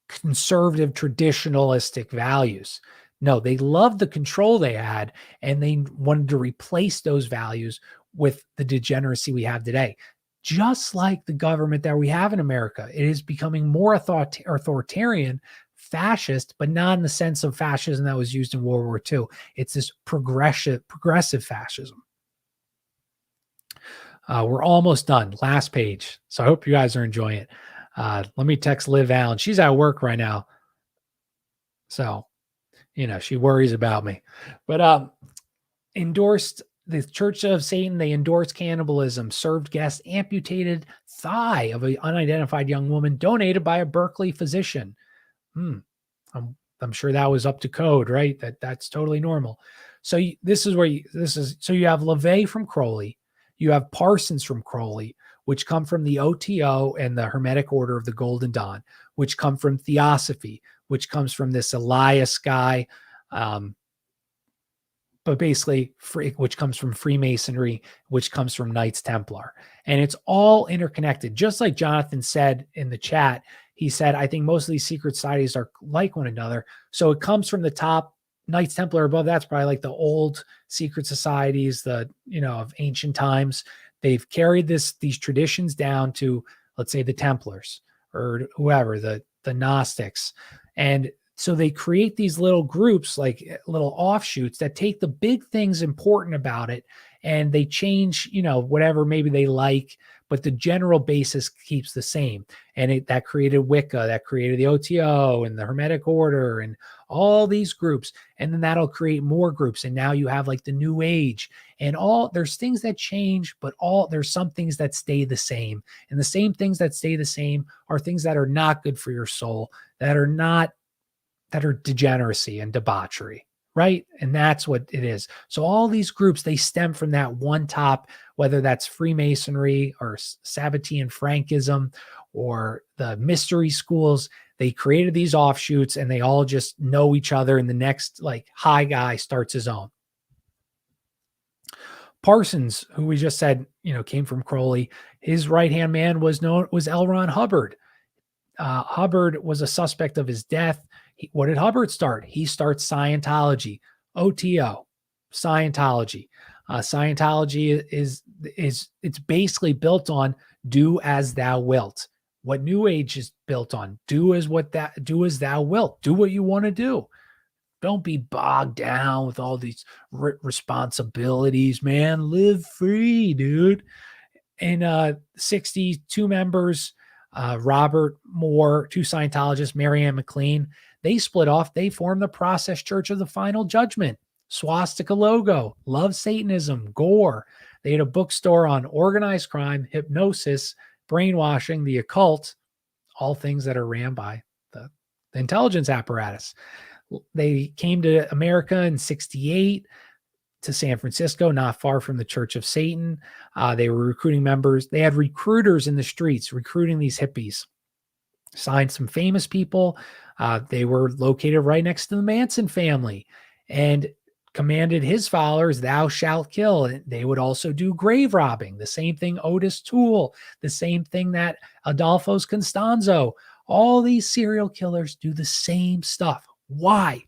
conservative, traditionalistic values. No, they loved the control they had, and they wanted to replace those values with the degeneracy we have today. Just like the government that we have in America, it is becoming more authoritarian, fascist, but not in the sense of fascism that was used in World War II. It's this progressive fascism. We're almost done. Last page. So I hope you guys are enjoying it. Let me text Liv Allen. She's at work right now, so she worries about me. But endorsed the Church of Satan. They endorsed cannibalism. Served guests amputated thigh of an unidentified young woman donated by a Berkeley physician. I'm sure that was up to code, right? That's totally normal. So you have LaVey from Crowley, you have Parsons from Crowley, which come from the OTO and the Hermetic Order of the Golden Dawn, which come from Theosophy, which comes from this Elias guy, but basically which comes from Freemasonry, which comes from Knights Templar. And it's all interconnected. Just like Jonathan said in the chat, he said, I think most of these secret societies are like one another. So it comes from the top. Knights Templar above, that's probably like the old secret societies, of ancient times. They've carried these traditions down to, let's say, the Templars or whoever, the Gnostics. And so they create these little groups, like little offshoots that take the big things important about it, and they change, whatever maybe they like, but the general basis keeps the same. And that created Wicca, that created the OTO and the Hermetic Order and all these groups. And then that'll create more groups. And now you have like the New Age and there's things that change, but there's some things that stay the same. And the same things that stay the same are things that are not good for your soul, that are degeneracy and debauchery, right? And that's what it is. So all these groups, they stem from that one top, whether that's Freemasonry or Sabbatean Frankism or the mystery schools. They created these offshoots and they all just know each other. And the next high guy starts his own. Parsons, who we just said, came from Crowley, his right-hand man was L. Ron Hubbard. Hubbard was a suspect of his death. What did Hubbard start? He starts Scientology, OTO, Scientology. Scientology is it's basically built on do as thou wilt. What New Age is built on, do as thou wilt. Do what you want to do. Don't be bogged down with all these responsibilities, man. Live free, dude. In 62 members, Robert Moore, 2 Scientologists, Marianne McLean, they split off. They formed the Process Church of the Final Judgment, swastika logo, love Satanism, gore. They had a bookstore on organized crime, hypnosis, brainwashing, the occult, all things that are ran by the intelligence apparatus. They came to America in 68. to San Francisco, not far from the Church of Satan. They were recruiting members. They had recruiters in the streets recruiting these hippies. Signed some famous people. They were located right next to the Manson family, and commanded his followers, thou shalt kill. And they would also do grave robbing. The same thing Otis Toole, the same thing that Adolfo's Constanzo. All these serial killers do the same stuff. Why?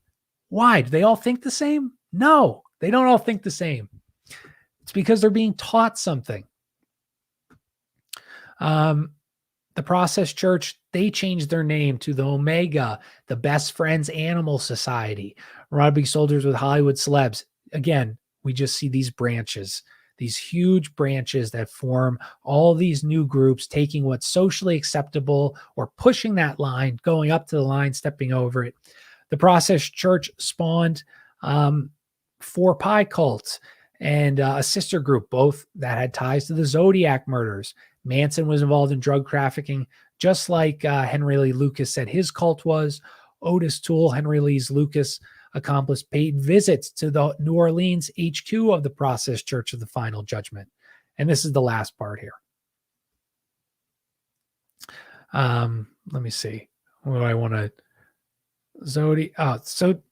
Why? Do they all think the same? No, they don't all think the same. It's because they're being taught something. The Process Church, they changed their name to the Omega, the Best Friends Animal Society, Rugby Soldiers with Hollywood Celebs. Again, we just see these branches, these huge branches that form all these new groups, taking what's socially acceptable or pushing that line, going up to the line, stepping over it. The Process Church spawned 4 Pi cults and a sister group, both that had ties to the Zodiac murders. Manson was involved in drug trafficking, just like Henry Lee Lucas said his cult was. Otis Toole, Henry Lee's Lucas accomplice, paid visits to the New Orleans HQ of the Process Church of the Final Judgment. And this is the last part here. Let me see. What do I want to... So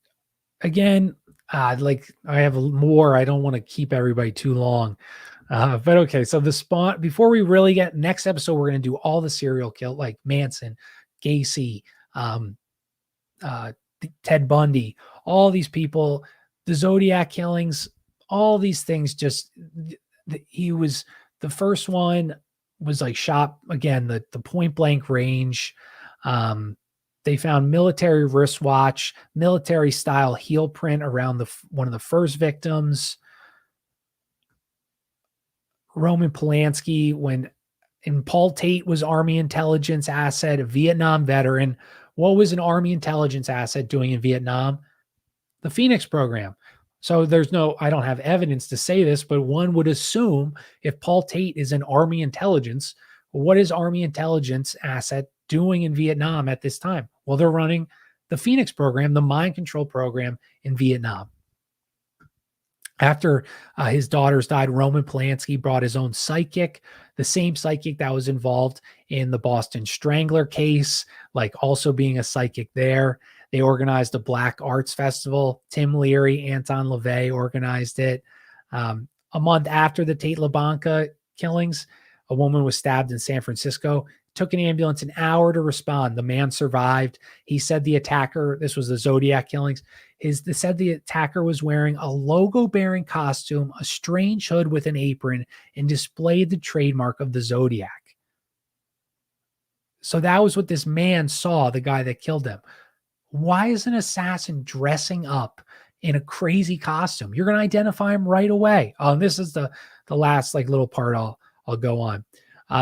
again, like I have more. I don't want to keep everybody too long. But okay, so the spawn, before we really get next episode, we're going to do all the serial kill, like Manson, Gacy, Ted Bundy, all these people, the Zodiac killings, all these things. Just he was the first one was like shot again, the point blank range. They found military wristwatch, military style heel print around one of the first victims. Roman Polanski, and Paul Tate was Army intelligence asset, a Vietnam veteran. What was an Army intelligence asset doing in Vietnam? The Phoenix program. So I don't have evidence to say this, but one would assume if Paul Tate is an Army intelligence, what is Army intelligence asset doing in Vietnam at this time? Well, they're running the Phoenix program, the mind control program in Vietnam. After his daughters died, Roman Polanski brought his own psychic, the same psychic that was involved in the Boston Strangler case, like also being a psychic there. They organized a Black Arts Festival. Tim Leary, Anton LaVey organized it. A month after the Tate LaBanca killings, a woman was stabbed in San Francisco. Took an ambulance an hour to respond. The man survived. He said the attacker, this was the Zodiac killings, they said the attacker was wearing a logo-bearing costume, a strange hood with an apron, and displayed the trademark of the Zodiac. So that was what this man saw, the guy that killed them. Why is an assassin dressing up in a crazy costume? You're going to identify him right away. Oh, and this is the last like little part I'll go on.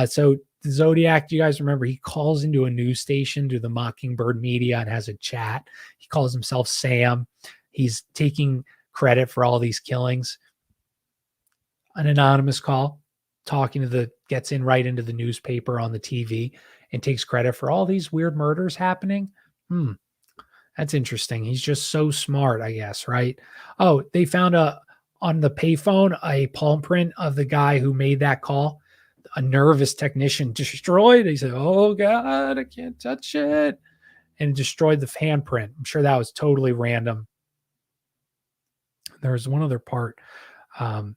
So the Zodiac, do you guys remember? He calls into a news station, to the Mockingbird Media, and has a chat. He calls himself Sam. He's taking credit for all these killings. An anonymous call, gets in right into the newspaper on the TV and takes credit for all these weird murders happening. That's interesting. He's just so smart, I guess, right? Oh, they found on the payphone a palm print of the guy who made that call. A nervous technician destroyed. He said, "Oh God, I can't touch it," and destroyed the handprint. I'm sure that was totally random. There was one other part. And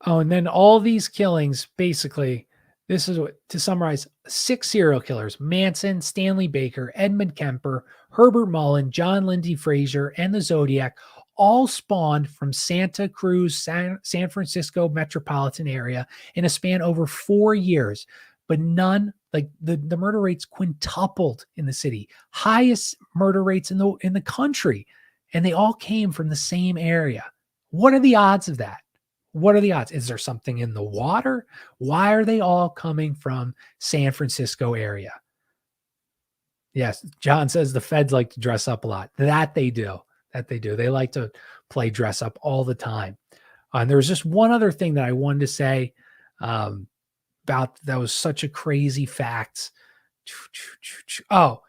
then all these killings, basically, this is what, to summarize, 6 serial killers: Manson, Stanley Baker, Edmund Kemper, Herbert Mullen, John Lindsay Frazier, and the Zodiac, all spawned from Santa Cruz, San Francisco metropolitan area in a span over 4 years. But none, like the murder rates quintupled in the city, highest murder rates in the country. And they all came from the same area. What are the odds of that? What are the odds? Is there something in the water? Why are they all coming from San Francisco area? Yes, John says the feds like to dress up a lot. That they do. They like to play dress up all the time. And there was just one other thing that I wanted to say about that was such a crazy fact. Oh,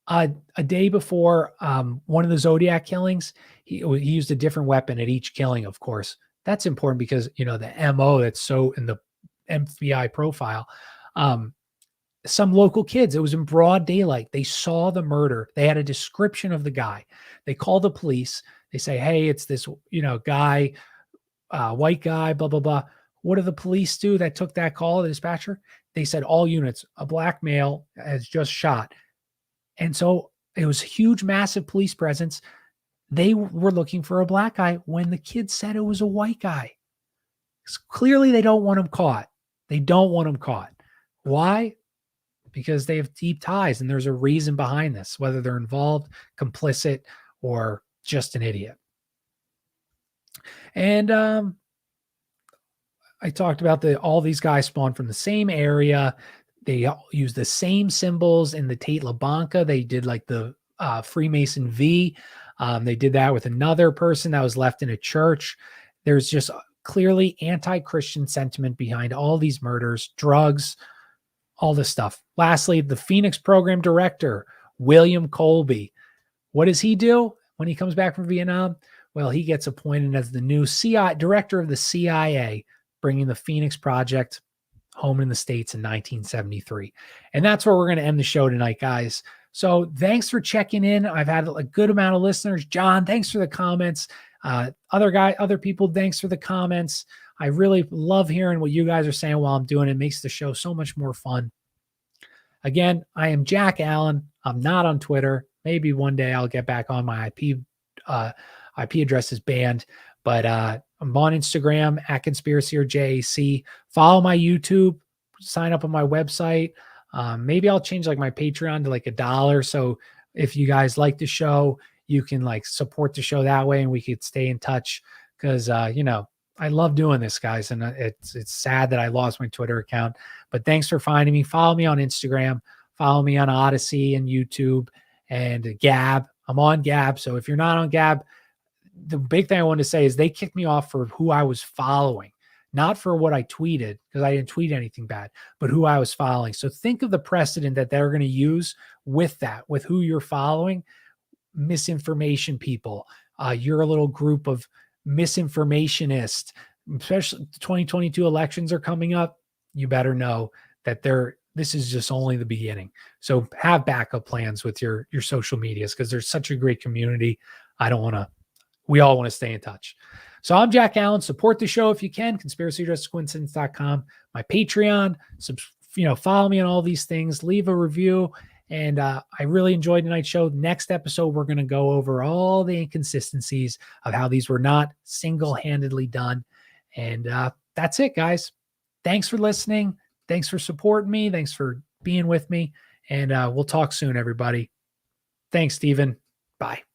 A day before one of the Zodiac killings, he used a different weapon at each killing, of course. That's important because, the MO that's so in the FBI profile. Some local kids, it was in broad daylight. They saw the murder. They had a description of the guy. They call the police. They say, hey, it's this, guy, white guy, blah, blah, blah. What do the police do that took that call, the dispatcher? They said, all units, a black male has just shot. And so it was huge, massive police presence. They were looking for a black guy when the kid said it was a white guy. Clearly, they don't want him caught. They don't want him caught. Why? Because they have deep ties and there's a reason behind this, whether they're involved, complicit, or just an idiot. And I talked about all these guys spawned from the same area. They use the same symbols in the Tate LaBanca. They did like the Freemason V. They did that with another person that was left in a church. There's just clearly anti-Christian sentiment behind all these murders, drugs, all this stuff. Lastly, the Phoenix program director, William Colby. What does he do when he comes back from Vietnam? Well, he gets appointed as the new director of the CIA, bringing the Phoenix Project home in the States in 1973. And that's where we're going to end the show tonight, guys. So thanks for checking in. I've had a good amount of listeners. John, thanks for the comments. Other people, thanks for the comments. I really love hearing what you guys are saying while I'm doing it. It makes the show so much more fun. Again, I am Jack Allen. I'm not on Twitter. Maybe one day I'll get back on. My IP address is banned, but I'm on Instagram at Conspiracy or JAC. Follow my YouTube. Sign up on my website. Maybe I'll change like my Patreon to like $1. So if you guys like the show, you can like support the show that way, and we could stay in touch. Because I love doing this, guys, and it's sad that I lost my Twitter account. But thanks for finding me. Follow me on Instagram. Follow me on Odyssey and YouTube and Gab. I'm on Gab. So if you're not on Gab, the big thing I wanted to say is they kicked me off for who I was following, not for what I tweeted, because I didn't tweet anything bad, but who I was following. So think of the precedent that they're going to use with that, with who you're following. Misinformation people. You're a little group of misinformationists, especially the 2022 elections are coming up. You better know that this is just only the beginning. So have backup plans with your social medias, because there's such a great community. We all want to stay in touch. So I'm Jack Allen. Support the show if you can. conspiracyjustcoincidence.com. My Patreon. Follow me on all these things. Leave a review. And I really enjoyed tonight's show. Next episode, we're going to go over all the inconsistencies of how these were not single-handedly done. And that's it, guys. Thanks for listening. Thanks for supporting me. Thanks for being with me. And we'll talk soon, everybody. Thanks, Stephen. Bye.